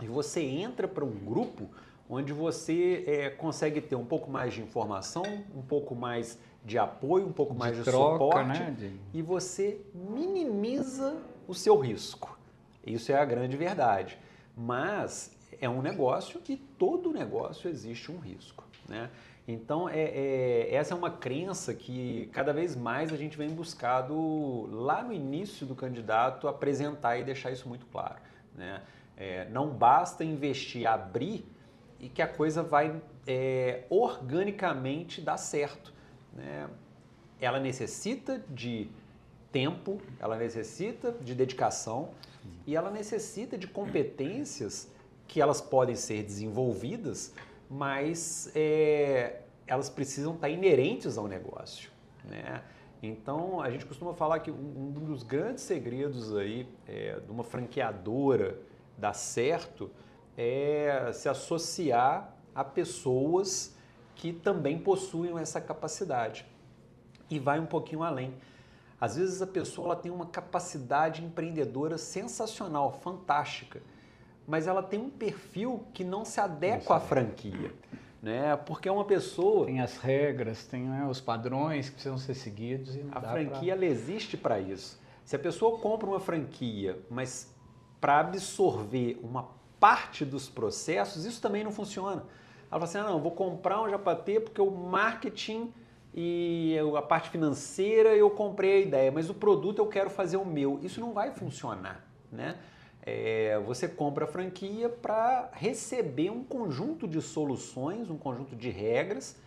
S2: E você entra para um grupo onde você consegue ter um pouco mais de informação, um pouco mais de apoio, um pouco mais de
S1: troca,
S2: suporte,
S1: né?
S2: E você minimiza o seu risco. Isso é a grande verdade. Mas é um negócio e todo negócio existe um risco. né? Então, essa é uma crença que cada vez mais a gente vem buscado lá no início do candidato apresentar e deixar isso muito claro, né? Não basta investir, abrir e que a coisa vai organicamente dar certo, né? Ela necessita de tempo, ela necessita de dedicação e ela necessita de competências que elas podem ser desenvolvidas, mas elas precisam estar inerentes ao negócio, né? Então, a gente costuma falar que um dos grandes segredos aí de uma franqueadora dar certo é se associar a pessoas que também possuem essa capacidade. E vai um pouquinho além. Às vezes a pessoa ela tem uma capacidade empreendedora sensacional, fantástica, mas ela tem um perfil que não se adequa à franquia, né? Porque é uma pessoa...
S1: Tem as regras, tem, né, os padrões que precisam ser seguidos. E
S2: a franquia ela existe para isso. Se a pessoa compra uma franquia, mas para absorver uma parte dos processos, isso também não funciona. Ela fala assim, não, vou comprar um Japatê porque o marketing e a parte financeira eu comprei a ideia, mas o produto eu quero fazer o meu. Isso não vai funcionar, né? Você compra a franquia para receber um conjunto de soluções, um conjunto de regras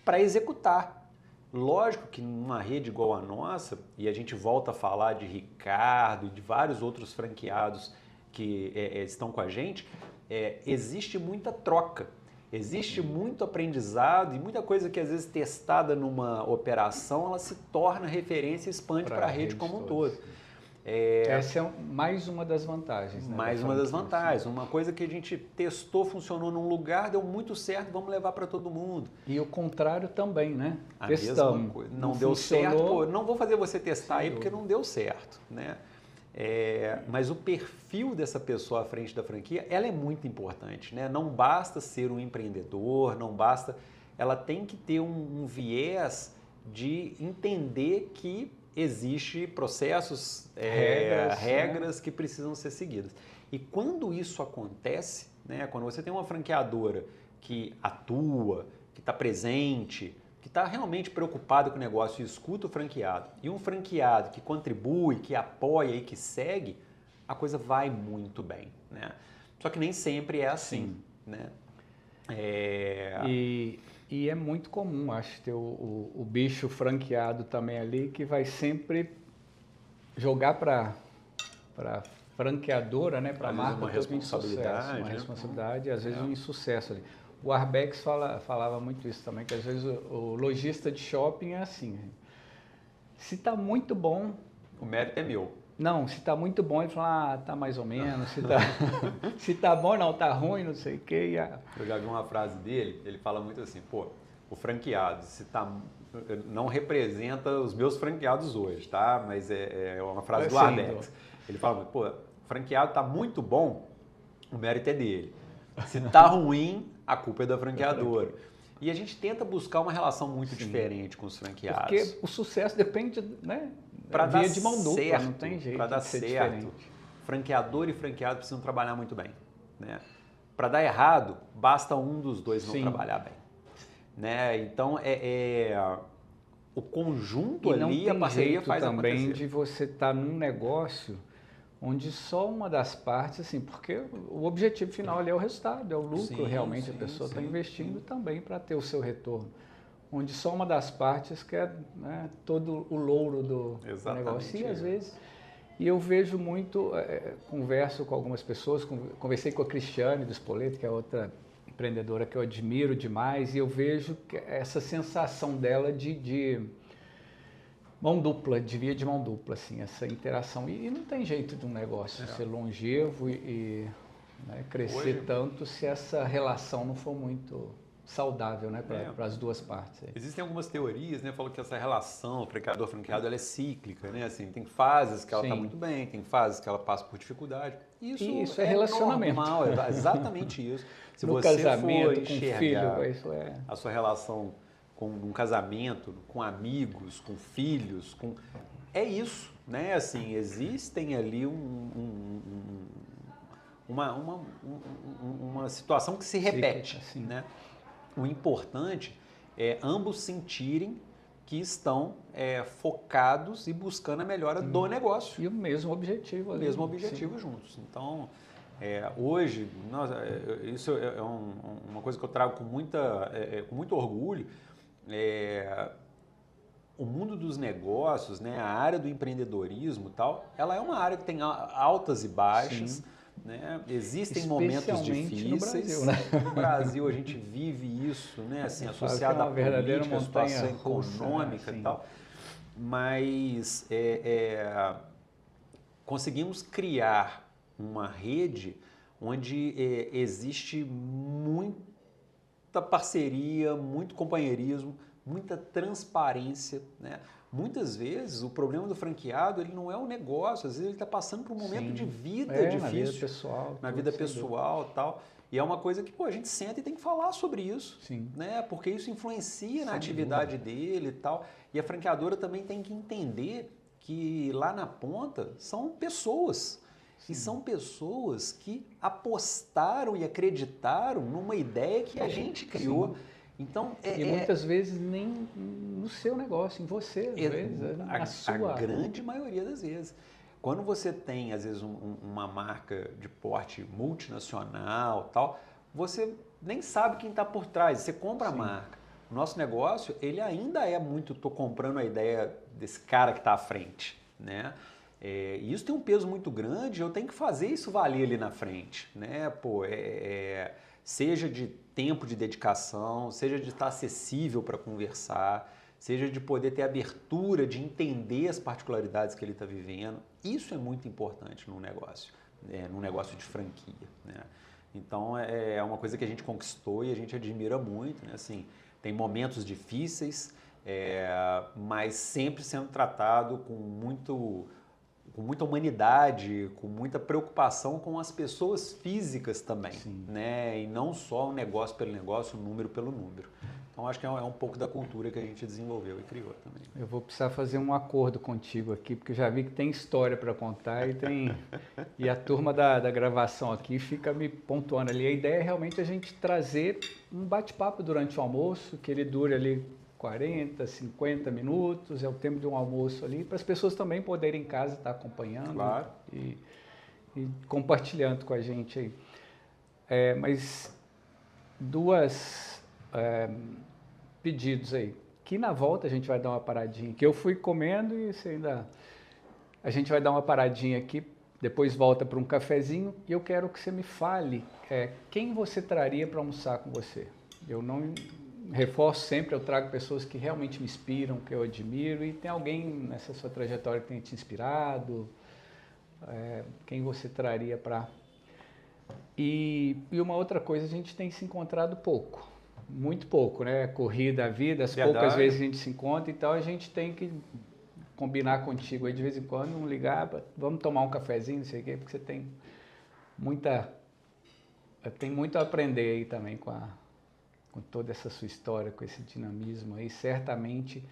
S2: para executar. Lógico que numa rede igual a nossa, e a gente volta a falar de Ricardo e de vários outros franqueados que estão com a gente, existe muita troca. Existe muito aprendizado e muita coisa que às vezes testada numa operação, ela se torna referência e expande para a rede como um todo.
S1: Essa é mais uma das vantagens. Né,
S2: mais uma das vantagens. Uma coisa que a gente testou, funcionou num lugar, deu muito certo, vamos levar para todo mundo.
S1: E o contrário também, né?
S2: A mesma coisa. Não deu certo, pô, não vou fazer você testar aí porque não deu certo, né? Mas o perfil dessa pessoa à frente da franquia, ela é muito importante, né? Não basta ser um empreendedor, não basta... Ela tem que ter um viés de entender que existe processos, regras que precisam ser seguidas. E quando isso acontece, né? Quando você tem uma franqueadora que atua, que está presente, que está realmente preocupado com o negócio e escuta o franqueado, e um franqueado que contribui, que apoia e que segue, a coisa vai muito bem, né? Só que nem sempre é assim, né?
S1: E é muito comum, acho, ter o bicho franqueado também ali, que vai sempre jogar para a franqueadora, né, para a marca,
S2: uma responsabilidade,
S1: uma responsabilidade e às vezes um insucesso ali. O Arbex falava muito isso também, que às vezes o lojista de shopping é assim, se está muito bom...
S2: O mérito é meu.
S1: Não, se está muito bom, ele fala, tá mais ou menos, se tá bom, não, tá ruim, não sei o quê.
S2: Eu já vi uma frase dele, ele fala muito assim, pô, o franqueado, não representa os meus franqueados hoje, tá? Mas é uma frase do Arbex. Ele fala, pô, o franqueado tá muito bom, o mérito é dele. Se tá ruim, a culpa é da franqueadora. E a gente tenta buscar uma relação muito diferente com os franqueados.
S1: Porque o sucesso depende, né?
S2: Para dar
S1: de mão dupla,
S2: certo,
S1: não tem jeito
S2: para dar
S1: de ser
S2: certo,
S1: diferente.
S2: Franqueador e franqueado precisam trabalhar muito bem, né? Para dar errado, basta um dos dois não trabalhar bem, né? Então o conjunto ali, a parceria faz
S1: também
S2: acontecer.
S1: De você estar num negócio onde só uma das partes, assim, porque o objetivo final ali é o resultado, é o lucro, realmente a pessoa está investindo também para ter o seu retorno. Onde só uma das partes quer, né, todo o louro do negócio. E às vezes, eu vejo muito, converso com algumas pessoas, conversei com a Cristiane do Spoleto, que é outra empreendedora que eu admiro demais, e eu vejo que essa sensação dela de mão dupla, de via de mão dupla, assim, essa interação. E não tem jeito de um negócio ser longevo e né, crescer tanto se essa relação não for muito saudável, né, para as duas partes.
S2: Existem algumas teorias, né, falam que essa relação franqueador-franqueado ela é cíclica, né, assim, tem fases que ela está muito bem, tem fases que ela passa por dificuldade. Isso
S1: é relacionamento.
S2: Normal, é exatamente isso. Se
S1: no
S2: você
S1: casamento,
S2: for enxergar
S1: com filho, isso
S2: a sua relação com um casamento, com amigos, com filhos, é isso, né, assim, existem ali uma situação que se repete, né? o importante é ambos sentirem que estão focados e buscando a melhora do negócio.
S1: E o mesmo objetivo ali.
S2: O mesmo objetivo juntos. Então, hoje, isso é uma coisa que eu trago com muito orgulho. O mundo dos negócios, né, a área do empreendedorismo e tal, ela é uma área que tem altas e baixas. Né? Existem momentos difíceis.
S1: No Brasil, né?
S2: No Brasil a gente vive isso, né? Assim, associado à política, à situação econômica e tal. Mas conseguimos criar uma rede onde existe muita parceria, muito companheirismo, muita transparência, né? Muitas vezes o problema do franqueado ele não é um negócio, às vezes ele está passando por um momento de vida difícil.
S1: Na vida pessoal.
S2: Na vida pessoal e tal. E é uma coisa que a gente senta e tem que falar sobre isso.
S1: Sim.
S2: Né? Porque isso influencia na atividade dele e tal. E a franqueadora também tem que entender que lá na ponta são pessoas. Sim. E são pessoas que apostaram e acreditaram numa ideia que a gente criou. Sim. Então,
S1: e muitas vezes nem no seu negócio, em você, às vezes, na sua.
S2: A grande maioria das vezes. Quando você tem, às vezes, uma marca de porte multinacional tal, você nem sabe quem está por trás, você compra a marca. O nosso negócio, ele ainda é muito, estou comprando a ideia desse cara que está à frente, né? E isso tem um peso muito grande, eu tenho que fazer isso valer ali na frente, né? Seja de tempo de dedicação, seja de estar acessível para conversar, seja de poder ter abertura, de entender as particularidades que ele está vivendo. Isso é muito importante num negócio de franquia, né? Então, é uma coisa que a gente conquistou e a gente admira muito, né? Assim, tem momentos difíceis, mas sempre sendo tratado com muita humanidade, com muita preocupação com as pessoas físicas também, né? E não só o negócio pelo negócio, o número pelo número. Então, acho que é um pouco da cultura que a gente desenvolveu e criou também.
S1: Eu vou precisar fazer um acordo contigo aqui, porque eu já vi que tem história para contar e a turma da gravação aqui fica me pontuando ali. A ideia é realmente a gente trazer um bate-papo durante o almoço, que ele dure ali 40, 50 minutos, é o tempo de um almoço ali, para as pessoas também poderem em casa estar acompanhando e compartilhando com a gente aí. Mas duas pedidos aí, que na volta a gente vai dar uma paradinha, que eu fui comendo e a gente vai dar uma paradinha aqui, depois volta para um cafezinho e eu quero que você me fale quem você traria para almoçar com você. Eu não... Reforço sempre, eu trago pessoas que realmente me inspiram, que eu admiro, e tem alguém nessa sua trajetória que tenha te inspirado, quem você traria para... E uma outra coisa, a gente tem se encontrado pouco, muito pouco, né? Corrida a vida, as poucas vezes a gente se encontra, então a gente tem que combinar contigo aí de vez em quando, ligar, vamos tomar um cafezinho, não sei o quê, porque você tem muito a aprender aí também com toda essa sua história, com esse dinamismo aí. Certamente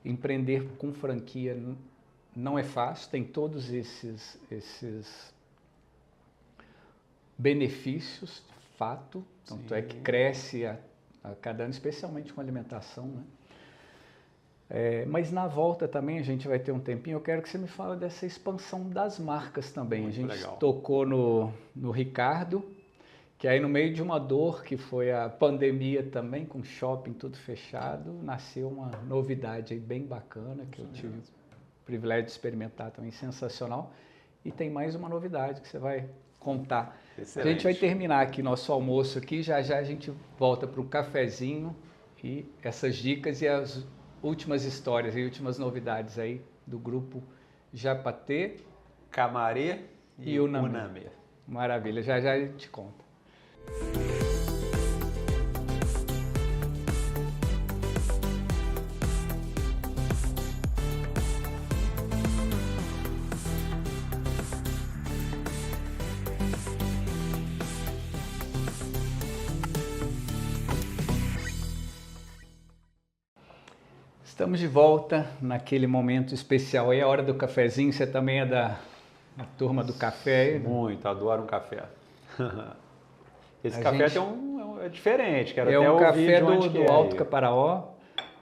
S1: empreender com franquia não é fácil, tem todos esses benefícios, de fato, tanto é que cresce a cada ano, especialmente com alimentação, né? Mas na volta também a gente vai ter um tempinho, eu quero que você me fale dessa expansão das marcas também. Muito a gente legal. Tocou no Ricardo, que aí no meio de uma dor que foi a pandemia também, com shopping tudo fechado, nasceu uma novidade aí bem bacana, que eu tive o privilégio de experimentar também, sensacional. E tem mais uma novidade que você vai contar. Excelente. A gente vai terminar aqui nosso almoço aqui, já a gente volta para o cafezinho e essas dicas e as últimas histórias e últimas novidades aí do grupo Japatê,
S2: Camaré e Unamê.
S1: Maravilha, já a gente conta. Estamos de volta naquele momento especial. Aí a hora do cafezinho, você também é da turma do café?
S2: Muito, adoro um café. Esse café tem é diferente, quero
S1: É
S2: até
S1: um
S2: ouvir
S1: café
S2: de onde que
S1: do
S2: é
S1: Alto
S2: aí.
S1: Caparaó,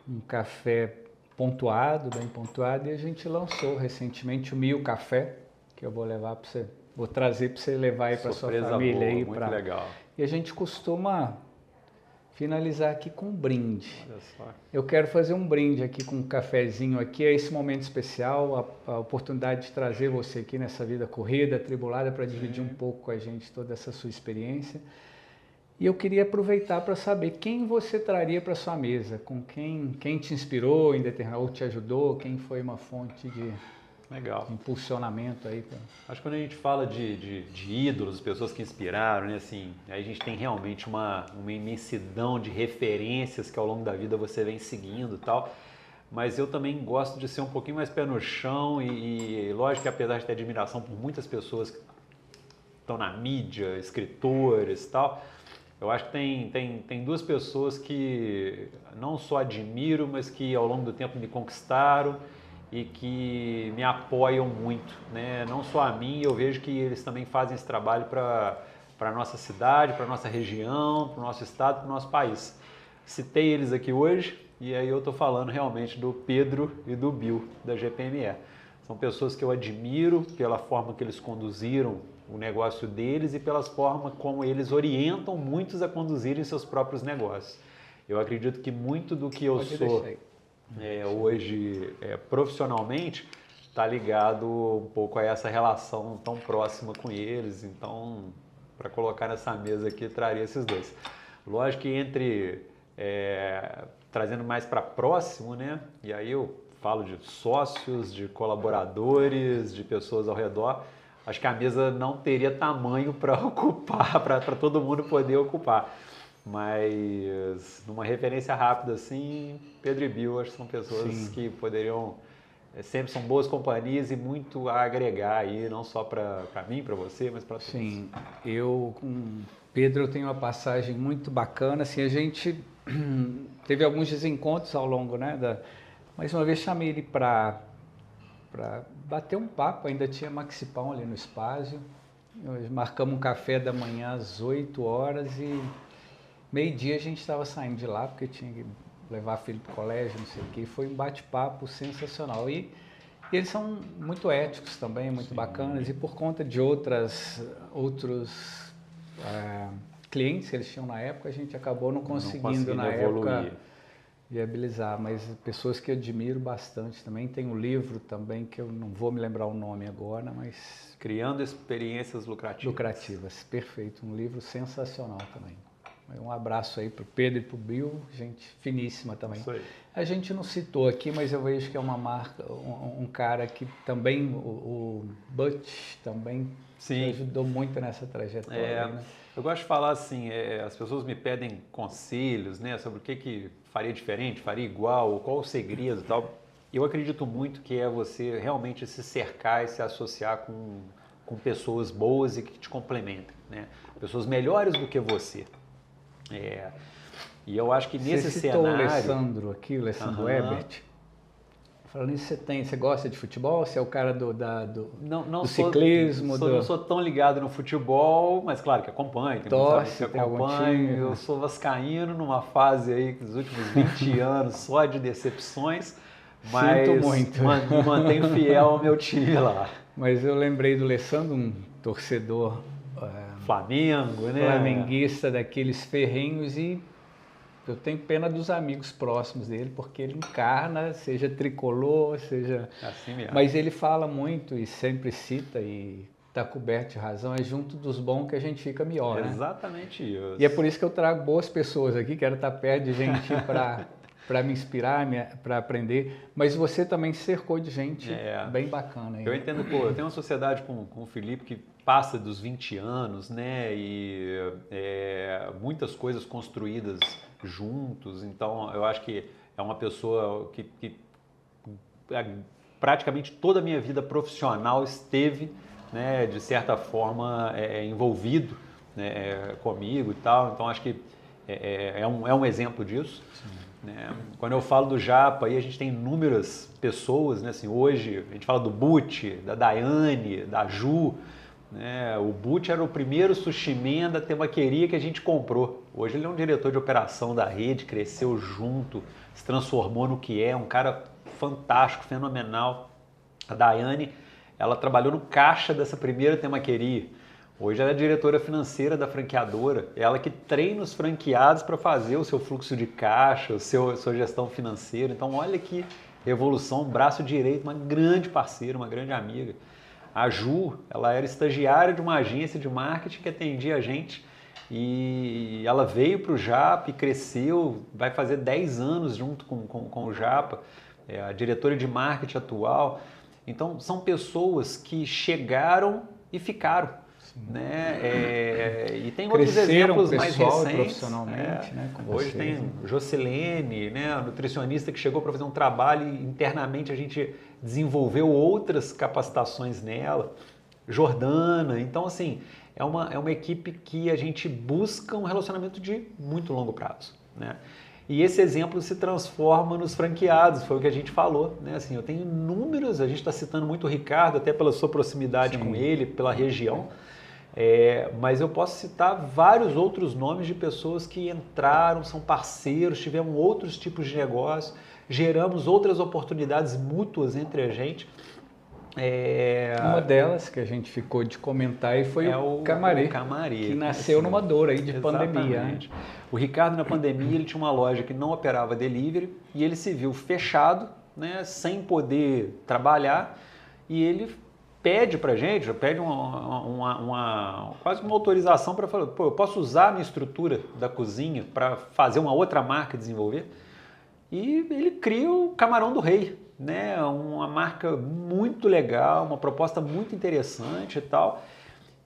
S1: um café pontuado, bem pontuado, e a gente lançou recentemente o Mil Café, que eu vou levar para você, vou trazer para você levar aí para sua
S2: Surpresa
S1: família
S2: boa,
S1: aí
S2: muito legal.
S1: E a gente costuma finalizar aqui com um brinde.
S2: Olha só.
S1: Eu quero fazer um brinde aqui com um cafezinho aqui, é esse momento especial, a oportunidade de trazer você aqui nessa vida corrida, atribulada, para dividir um pouco com a gente toda essa sua experiência. E eu queria aproveitar para saber quem você traria para sua mesa, com quem te inspirou em determinado, ou te ajudou, quem foi uma fonte de
S2: Legal.
S1: impulsionamento aí.
S2: Acho que quando a gente fala de ídolos, pessoas que inspiraram, né, assim, aí a gente tem realmente uma imensidão de referências que ao longo da vida você vem seguindo e tal. Mas eu também gosto de ser um pouquinho mais pé no chão e lógico que apesar de ter admiração por muitas pessoas que estão na mídia, escritores e tal, eu acho que tem duas pessoas que não só admiro, mas que ao longo do tempo me conquistaram e que me apoiam muito, né? Não só a mim, eu vejo que eles também fazem esse trabalho para a nossa cidade, para a nossa região, para o nosso estado, para o nosso país. Citei eles aqui hoje e aí eu estou falando realmente do Pedro e do Bill, da GPME. São pessoas que eu admiro pela forma que eles conduziram o negócio deles e pelas formas como eles orientam muitos a conduzirem seus próprios negócios. Eu acredito que muito do que eu sou hoje profissionalmente está ligado um pouco a essa relação tão próxima com eles. Então, para colocar nessa mesa aqui, traria esses dois. Lógico que entre trazendo mais para próximo, né? E aí eu falo de sócios, de colaboradores, de pessoas ao redor. Acho que a mesa não teria tamanho para ocupar, para todo mundo poder ocupar. Mas numa referência rápida assim, Pedro e Bill, acho que são pessoas que poderiam, sempre são boas companhias e muito a agregar aí, não só para mim, para você, mas para todos.
S1: Sim, eu com Pedro eu tenho uma passagem muito bacana, assim, a gente teve alguns desencontros ao longo, né, mas uma vez chamei ele para bater um papo, ainda tinha Maxipão ali no espaço, nós marcamos um café da manhã às 8 horas e meio-dia a gente estava saindo de lá, porque tinha que levar filho para o colégio, não sei o quê, foi um bate-papo sensacional. E eles são muito éticos também, muito bacanas, e por conta de outros clientes que eles tinham na época, a gente acabou não conseguindo na época viabilizar, mas pessoas que eu admiro bastante também. Tem um livro também que eu não vou me lembrar o nome agora, mas...
S2: Criando Experiências Lucrativas.
S1: Lucrativas, perfeito, um livro sensacional também. Um abraço aí para o Pedro e para o Bill, gente finíssima também.
S2: Isso aí.
S1: A gente não citou aqui, mas eu vejo que é uma marca, um cara que também, o Butch, também ajudou muito nessa trajetória. Né?
S2: Eu gosto de falar assim, as pessoas me pedem conselhos, né, sobre o que faria diferente, faria igual, qual o segredo e tal. Eu acredito muito que é você realmente se cercar e se associar com pessoas boas e que te complementem, né? Pessoas melhores do que você. E eu acho que nesse cenário...
S1: Você citou o Alessandro aqui, o Alessandro Ebert. Falando nisso, você gosta de futebol? Você é o cara do ciclismo?
S2: Eu não sou tão ligado no futebol, mas claro que acompanho.
S1: Torce,
S2: que acompanho. Eu sou vascaíno numa fase aí, dos últimos 20 anos, só de decepções. Mas
S1: sinto muito.
S2: Me mantenho fiel ao meu time lá.
S1: Mas eu lembrei do Alessandro, um torcedor...
S2: Flamengo, né?
S1: Flamenguista daqueles ferrenhos, e eu tenho pena dos amigos próximos dele, porque ele encarna, seja tricolor, seja...
S2: Assim mesmo.
S1: Mas ele fala muito e sempre cita, e está coberto de razão, é junto dos bons que a gente fica melhor, né?
S2: Exatamente isso.
S1: E é por isso que eu trago boas pessoas aqui, quero estar perto de gente para me inspirar, para aprender, mas você também cercou de gente bem bacana. Aí.
S2: Eu entendo, eu tenho uma sociedade com o Felipe que passa dos 20 anos, né, e muitas coisas construídas juntos, então eu acho que é uma pessoa que praticamente toda a minha vida profissional esteve, né, de certa forma, envolvido, né, comigo e tal, então acho que é um exemplo disso. Né? Quando eu falo do Japa, aí a gente tem inúmeras pessoas, né? Assim, hoje a gente fala do Butch, da Daiane, da Ju, né? O Butch era o primeiro sushi man da temaqueria que a gente comprou. Hoje ele é um diretor de operação da rede, cresceu junto, se transformou no que é, um cara fantástico, fenomenal. A Daiane, ela trabalhou no caixa dessa primeira temaqueria. Hoje ela é diretora financeira da franqueadora, ela que treina os franqueados para fazer o seu fluxo de caixa, sua gestão financeira. Então olha que evolução, braço direito, uma grande parceira, uma grande amiga. A Ju, ela era estagiária de uma agência de marketing que atendia a gente e ela veio para o Japa e cresceu, vai fazer 10 anos junto com o Japa, é a diretora de marketing atual. Então são pessoas que chegaram e ficaram. Né? E tem outros exemplos mais recentes.
S1: Profissionalmente, né?
S2: Hoje tem Jocilene, né? A nutricionista que chegou para fazer um trabalho e internamente a gente desenvolveu outras capacitações nela. Jordana. Então, assim, é uma equipe que a gente busca um relacionamento de muito longo prazo. Né? E esse exemplo se transforma nos franqueados, foi o que a gente falou. Né? Assim, eu tenho números, a gente está citando muito o Ricardo, até pela sua proximidade com ele, pela região. Mas eu posso citar vários outros nomes de pessoas que entraram, são parceiros, tivemos outros tipos de negócio, geramos outras oportunidades mútuas entre a gente.
S1: Uma delas que a gente ficou de comentar foi o Camaré, que nasceu numa dor aí de pandemia. Né?
S2: O Ricardo, na pandemia, ele tinha uma loja que não operava delivery e ele se viu fechado, né, sem poder trabalhar, e ele pede pra gente, pede quase uma autorização para falar, pô, eu posso usar a minha estrutura da cozinha para fazer uma outra marca desenvolver? E ele cria o Camarão do Rei, né? Uma marca muito legal, uma proposta muito interessante e tal.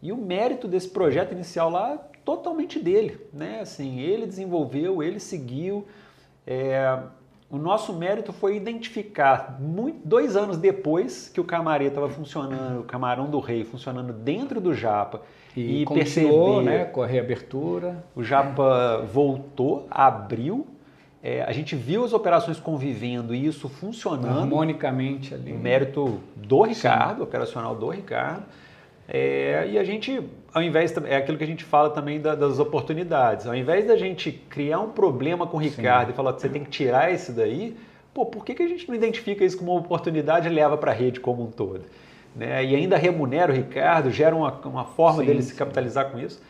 S2: E o mérito desse projeto inicial lá, totalmente dele, né? Assim, ele desenvolveu, ele seguiu. O nosso mérito foi identificar, 2 anos depois que o Camaré estava funcionando, o Camarão do Rei funcionando dentro do Japa,
S1: e perceber, né, com a reabertura.
S2: O Japa voltou, abriu, a gente viu as operações convivendo e isso funcionando.
S1: Harmonicamente ali.
S2: O mérito do Ricardo, operacional do Ricardo. E a gente, ao invés, é aquilo que a gente fala também das oportunidades, ao invés da gente criar um problema com o Ricardo e falar que você tem que tirar esse daí, pô, por que a gente não identifica isso como uma oportunidade e leva para a rede como um todo? Né? E ainda remunera o Ricardo, gera uma forma dele se capitalizar com isso.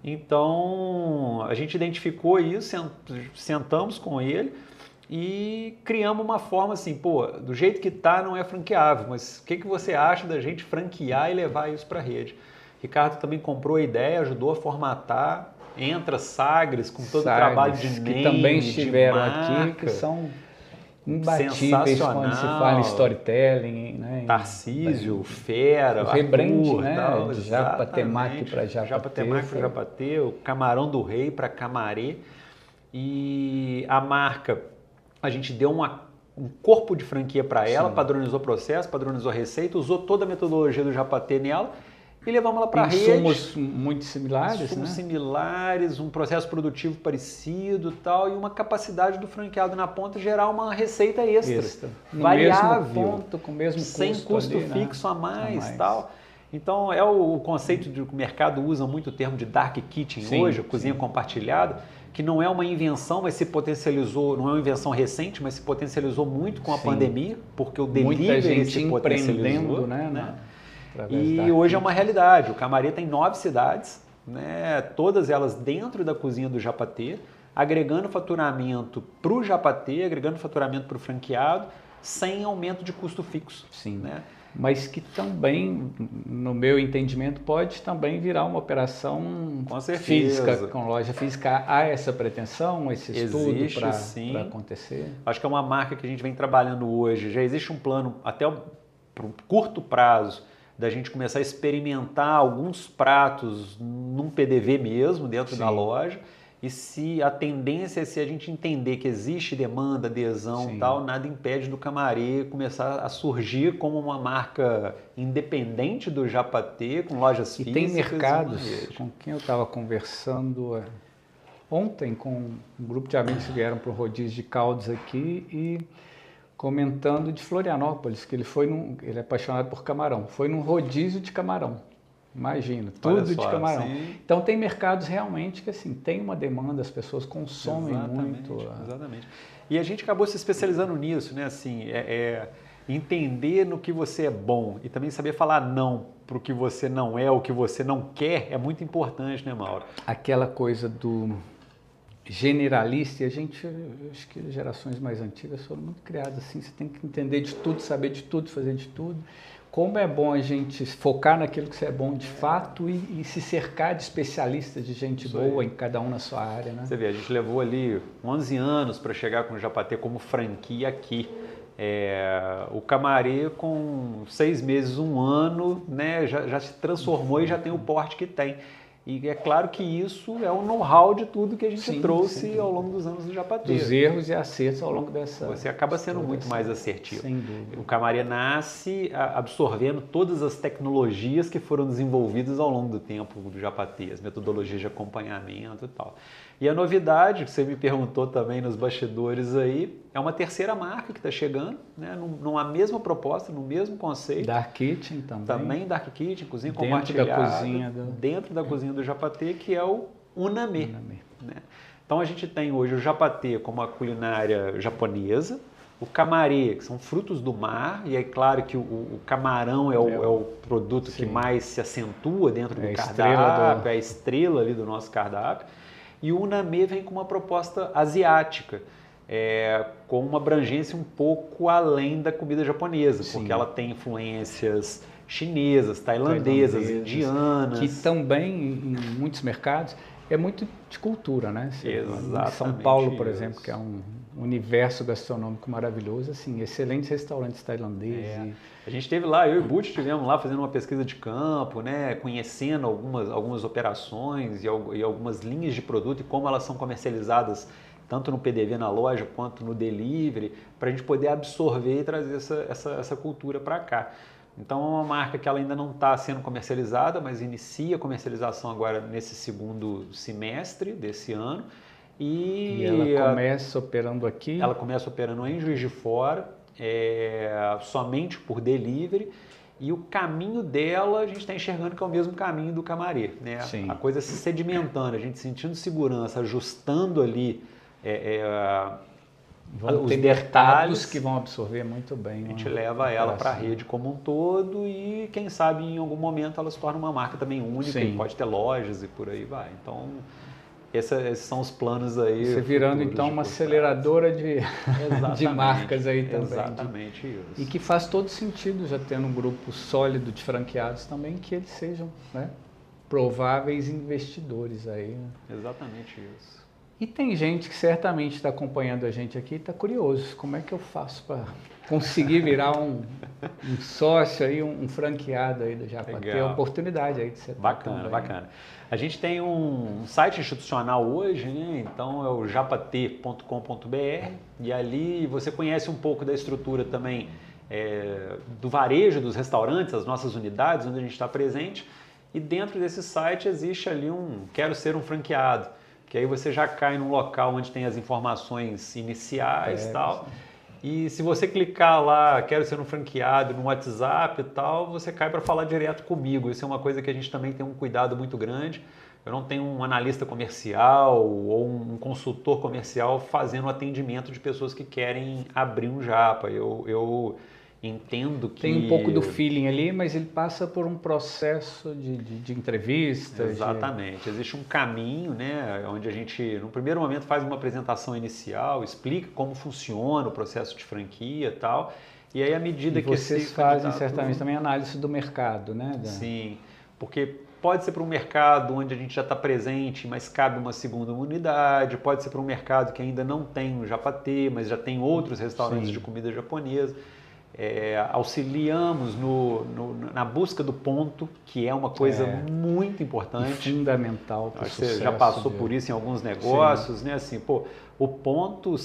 S2: Então, a gente identificou isso, sentamos com ele e criamos uma forma assim, pô, do jeito que tá não é franqueável, mas o que você acha da gente franquear e levar isso para a rede? Ricardo também comprou a ideia, ajudou a formatar, entra Sagres com todo o trabalho de name,
S1: que também estiveram aqui, que são imbatíveis quando se fala em storytelling, né?
S2: Tarcísio, Fera,
S1: o rebrand,
S2: Arthur,
S1: né?
S2: Tal,
S1: de Japatemaki para Japatê.
S2: Japatemaki para Japatê, o Camarão do Rei para Camaré. E a marca, a gente deu um corpo de franquia para ela, padronizou o processo, padronizou a receita, usou toda a metodologia do Japatê nela e levamos ela para a rede.
S1: Insumos muito similares,
S2: insumos similares, um processo produtivo parecido tal, e uma capacidade do franqueado na ponta gerar uma receita extra. Variável,
S1: mesmo ponto, com o mesmo custo,
S2: sem custo
S1: ali,
S2: fixo a mais. Tal. Então é o conceito de que o mercado usa muito o termo de dark kitchen hoje, cozinha compartilhada, que não é uma invenção, mas se potencializou, não é uma invenção recente, mas se potencializou muito com a pandemia, porque o delivery se potencializou, né? E hoje é uma realidade. O Camaré tem 9 cidades, né? Todas elas dentro da cozinha do Japatê, agregando faturamento para o Japatê, agregando faturamento para o franqueado, sem aumento de custo fixo.
S1: Sim.
S2: Né?
S1: Mas que também, no meu entendimento, pode também virar uma operação física, com loja física. Há essa pretensão, esse estudo para acontecer?
S2: Acho que é uma marca que a gente vem trabalhando hoje. Já existe um plano até para um curto prazo da gente começar a experimentar alguns pratos num PDV mesmo, dentro da loja. E se a tendência é se a gente entender que existe demanda, adesão e tal, nada impede do Camaré começar a surgir como uma marca independente do Japatê, com lojas físicas.
S1: E tem mercados com quem eu estava conversando ontem com um grupo de amigos que vieram para o rodízio de caldos aqui e comentando de Florianópolis, que ele é apaixonado por camarão. Foi num rodízio de camarão. Imagina, tudo de
S2: só,
S1: camarão.
S2: sim.
S1: Então tem mercados realmente que assim, tem uma demanda, as pessoas consomem muito.
S2: Exatamente. E a gente acabou se especializando nisso, né? Assim, entender no que você é bom e também saber falar não para o que você não é, o que você não quer, é muito importante, né, Mauro?
S1: Aquela coisa do generalista, e a gente, acho que gerações mais antigas foram muito criadas assim, você tem que entender de tudo, saber de tudo, fazer de tudo. Como é bom a gente focar naquilo que você é bom de fato e se cercar de especialistas, de gente boa em cada um na sua área, né?
S2: Você vê, a gente levou ali 11 anos para chegar com o Japatê como franquia aqui. O Camarê com 6 meses, 1 ano, né, já se transformou e já tem o porte que tem. E é claro que isso é o know-how de tudo que a gente trouxe ao longo dos anos do Japatê.
S1: Dos erros e acertos ao longo dessa...
S2: Você acaba sendo muito mais assertivo.
S1: Sem dúvida.
S2: O Camarê nasce absorvendo todas as tecnologias que foram desenvolvidas ao longo do tempo do Japatê, as metodologias de acompanhamento e tal. E a novidade, que você me perguntou também nos bastidores aí, é uma terceira marca que está chegando, né, numa mesma proposta, no mesmo conceito.
S1: Dark Kitchen também.
S2: Também Dark Kitchen, cozinha
S1: dentro
S2: compartilhada. Dentro da cozinha do Japatê, que é o Uname. Né? Então a gente tem hoje o Japatê como a culinária japonesa, o Camarê, que são frutos do mar, e é claro que o camarão é o produto que mais se acentua dentro do cardápio, é a estrela ali do nosso cardápio. E o Uname vem com uma proposta asiática, com uma abrangência um pouco além da comida japonesa, porque ela tem influências chinesas, tailandesas, indianas.
S1: Que também, em muitos mercados, é muito de cultura, né?
S2: Exatamente.
S1: Em São Paulo, por exemplo, que é um universo gastronômico maravilhoso, assim, excelentes restaurantes tailandeses.
S2: A gente esteve lá, eu e o Butch estivemos lá fazendo uma pesquisa de campo, né, conhecendo algumas operações e algumas linhas de produto e como elas são comercializadas tanto no PDV na loja quanto no delivery, para a gente poder absorver e trazer essa cultura para cá. Então é uma marca que ela ainda não está sendo comercializada, mas inicia a comercialização agora nesse segundo semestre desse ano.
S1: E ela começa operando aqui?
S2: Ela começa operando em Juiz de Fora, somente por delivery. E o caminho dela, a gente está enxergando que é o mesmo caminho do Camarê. Né? A coisa se sedimentando, a gente sentindo segurança, ajustando ali
S1: os detalhes que vão absorver muito bem.
S2: A gente leva ela para a rede como um todo e quem sabe em algum momento ela se torna uma marca também única e pode ter lojas e por aí vai. Então esses são os planos aí.
S1: Você virando então uma aceleradora de marcas aí também.
S2: Exatamente isso.
S1: E que faz todo sentido já tendo um grupo sólido de franqueados também, que eles sejam, né, prováveis investidores aí. Né?
S2: Exatamente isso.
S1: E tem gente que certamente está acompanhando a gente aqui e está curioso. Como é que eu faço para conseguir virar um sócio aí, um franqueado aí do Japatê? É a oportunidade aí de você.
S2: Bacana. A gente tem um site institucional hoje, né? Então é o japatê.com.br e ali você conhece um pouco da estrutura também do varejo, dos restaurantes, as nossas unidades onde a gente está presente. E dentro desse site existe ali quero ser um franqueado. Que aí você já cai num local onde tem as informações iniciais e tal. E se você clicar lá, quero ser um franqueado no WhatsApp e tal, você cai para falar direto comigo. Isso é uma coisa que a gente também tem um cuidado muito grande. Eu não tenho um analista comercial ou um consultor comercial fazendo atendimento de pessoas que querem abrir um Japa. Eu entendo que...
S1: Tem um pouco do feeling ali, mas ele passa por um processo de entrevista.
S2: Exatamente. Existe um caminho, né, onde a gente, no primeiro momento, faz uma apresentação inicial, explica como funciona o processo de franquia e tal. E aí, à medida que
S1: vocês fazem certamente também análise do mercado, né?
S2: Sim, porque pode ser para um mercado onde a gente já está presente, mas cabe uma segunda unidade. Pode ser para um mercado que ainda não tem um Japatê, mas já tem outros restaurantes de comida japonesa. Auxiliamos na busca do ponto, que é uma coisa muito importante.
S1: E fundamental para o sucesso.
S2: Você já passou por isso em alguns negócios, né? Assim, o ponto,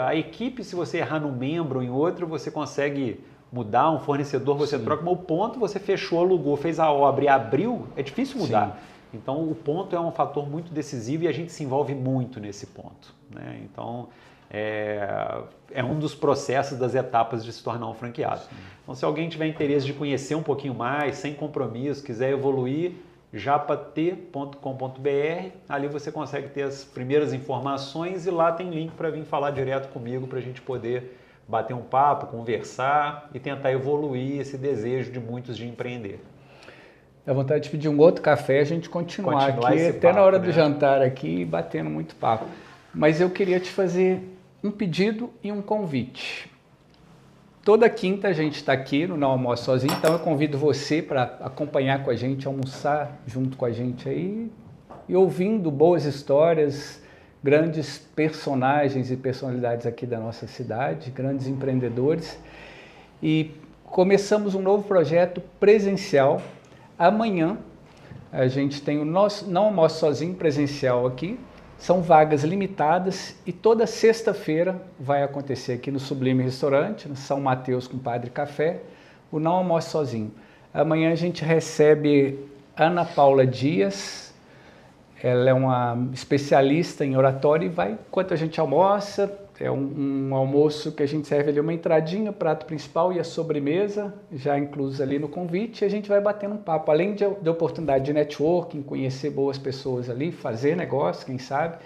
S2: a equipe, se você errar num membro ou em outro, você consegue mudar um fornecedor, você troca, mas o ponto você fechou, alugou, fez a obra e abriu, é difícil mudar. Então, o ponto é um fator muito decisivo e a gente se envolve muito nesse ponto, né? Então, é um dos processos das etapas de se tornar um franqueado. Sim. Então, se alguém tiver interesse de conhecer um pouquinho mais, sem compromisso, quiser evoluir, japat.com.br, ali você consegue ter as primeiras informações e lá tem link para vir falar direto comigo para a gente poder bater um papo, conversar e tentar evoluir esse desejo de muitos de empreender.
S1: Dá vontade de pedir um outro café, a gente continuar aqui, até na hora do jantar aqui, batendo muito papo. Mas eu queria te fazer um pedido e um convite. Toda quinta a gente está aqui no Não Almoço Sozinho, então eu convido você para acompanhar com a gente, almoçar junto com a gente aí e ouvindo boas histórias, grandes personagens e personalidades aqui da nossa cidade, grandes empreendedores. E começamos um novo projeto presencial. Amanhã a gente tem o nosso Não Almoço Sozinho presencial aqui. São vagas limitadas e toda sexta-feira vai acontecer aqui no Sublime Restaurante, no São Mateus com Padre Café, o Não Almoço Sozinho. Amanhã a gente recebe Ana Paula Dias, ela é uma especialista em oratória e vai, enquanto a gente almoça, é um almoço que a gente serve ali uma entradinha, prato principal e a sobremesa, já incluso ali no convite, e a gente vai batendo um papo, além de oportunidade de networking, conhecer boas pessoas ali, fazer negócio, quem sabe,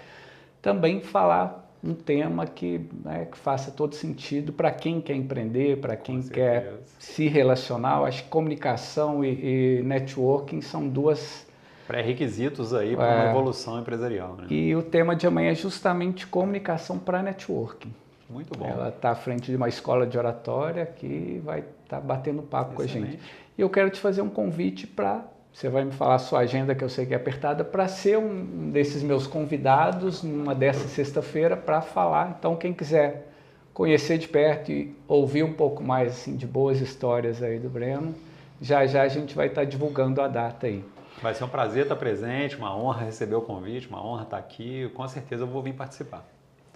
S1: também falar um tema que faça todo sentido para quem quer empreender, para quem quer se relacionar. Eu acho que comunicação e networking são duas
S2: pré-requisitos aí para uma evolução empresarial, né?
S1: E o tema de amanhã é justamente comunicação para networking.
S2: Muito bom.
S1: Ela está à frente de uma escola de oratória que vai estar batendo papo com a gente. E eu quero te fazer um convite para, você vai me falar a sua agenda, que eu sei que é apertada, para ser um desses meus convidados numa dessa sexta-feira para falar. Então, quem quiser conhecer de perto e ouvir um pouco mais assim, de boas histórias aí do Breno, já já a gente vai estar divulgando a data aí.
S2: Vai ser um prazer estar presente, uma honra receber o convite, uma honra estar aqui. Com certeza eu vou vir participar.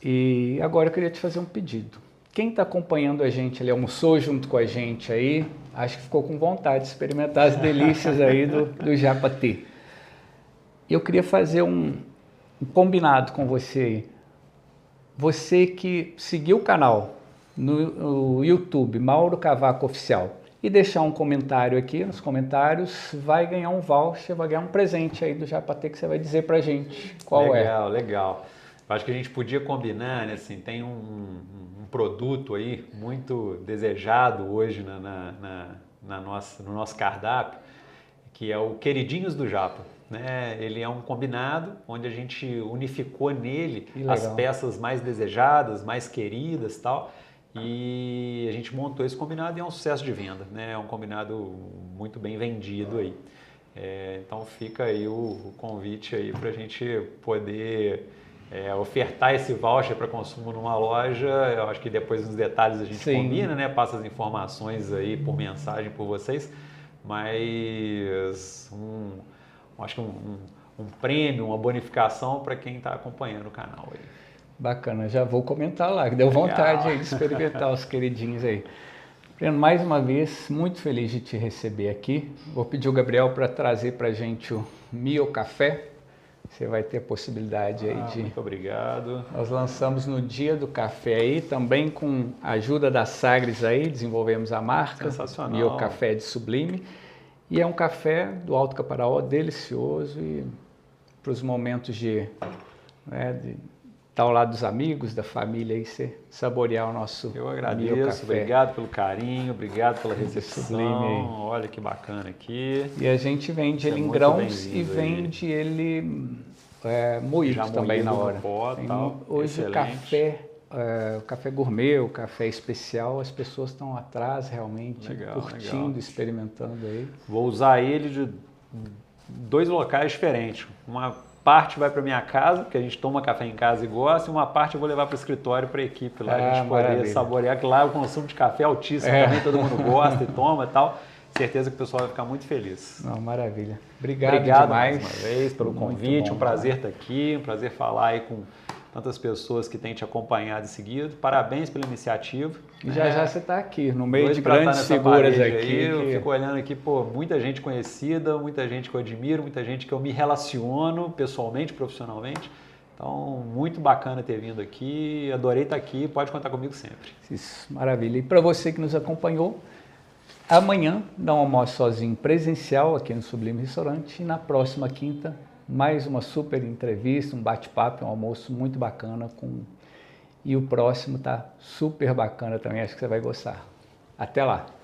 S1: E agora eu queria te fazer um pedido. Quem está acompanhando a gente, ele almoçou junto com a gente aí, acho que ficou com vontade de experimentar as delícias aí do Japatê. Eu queria fazer um combinado com você aí. Você que seguiu o canal no YouTube, Mauro Cavaco Oficial, e deixar um comentário aqui nos comentários, vai ganhar um voucher, vai ganhar um presente aí do Japatê que você vai dizer pra gente qual é.
S2: Legal, legal. Eu acho que a gente podia combinar, né? Assim, tem um produto aí muito desejado hoje no nosso cardápio, que é o Queridinhos do Japa. Né? Ele é um combinado onde a gente unificou nele as peças mais desejadas, mais queridas e tal. E a gente montou esse combinado e é um sucesso de venda, né? É um combinado muito bem vendido aí. Então fica aí o convite aí para a gente poder ofertar esse voucher para consumo numa loja. Eu acho que depois nos detalhes a gente combina, né? Passa as informações aí por mensagem por vocês, mas acho que um prêmio, uma bonificação para quem está acompanhando o canal aí.
S1: Bacana, já vou comentar lá, que deu vontade aí de experimentar os queridinhos aí. Breno, mais uma vez, muito feliz de te receber aqui. Vou pedir o Gabriel para trazer para a gente o Mio Café. Você vai ter a possibilidade aí de...
S2: Muito obrigado.
S1: Nós lançamos no Dia do Café aí, também com a ajuda da Sagres aí, desenvolvemos a marca.
S2: Sensacional.
S1: Mio Café de Sublime. E é um café do Alto Caparaó, delicioso e para os momentos de estar ao lado dos amigos, da família, aí você saborear o nosso
S2: Eu agradeço, obrigado pelo carinho, obrigado pela recepção, olha que bacana aqui.
S1: E a gente vende ele em grãos e vende ele moído também na hora.
S2: Pó,
S1: hoje o café gourmet, o café especial, as pessoas estão atrás realmente, curtindo, experimentando aí.
S2: Vou usar ele de 2 locais diferentes. Uma parte vai para minha casa, porque a gente toma café em casa e gosta, e uma parte eu vou levar para o escritório, para a equipe lá, a gente poder saborear, que lá o consumo de café é altíssimo, também todo mundo gosta e toma e tal. Certeza que o pessoal vai ficar muito feliz.
S1: Não, maravilha. Obrigado demais.
S2: Mais uma vez pelo convite, um prazer estar aqui, um prazer falar aí com o tantas pessoas que têm te acompanhado e seguido. Parabéns pela iniciativa.
S1: E já você está aqui, no meio de
S2: Doido
S1: grandes figuras aqui.
S2: Aí, eu fico olhando aqui, pô, muita gente conhecida, muita gente que eu admiro, muita gente que eu me relaciono pessoalmente, profissionalmente. Então, muito bacana ter vindo aqui, adorei estar aqui, pode contar comigo sempre.
S1: Isso, maravilha. E para você que nos acompanhou, amanhã dá um almoço sozinho presencial aqui no Sublime Restaurante e na próxima quinta, mais uma super entrevista, um bate-papo, um almoço muito bacana e o próximo tá super bacana também, acho que você vai gostar. Até lá!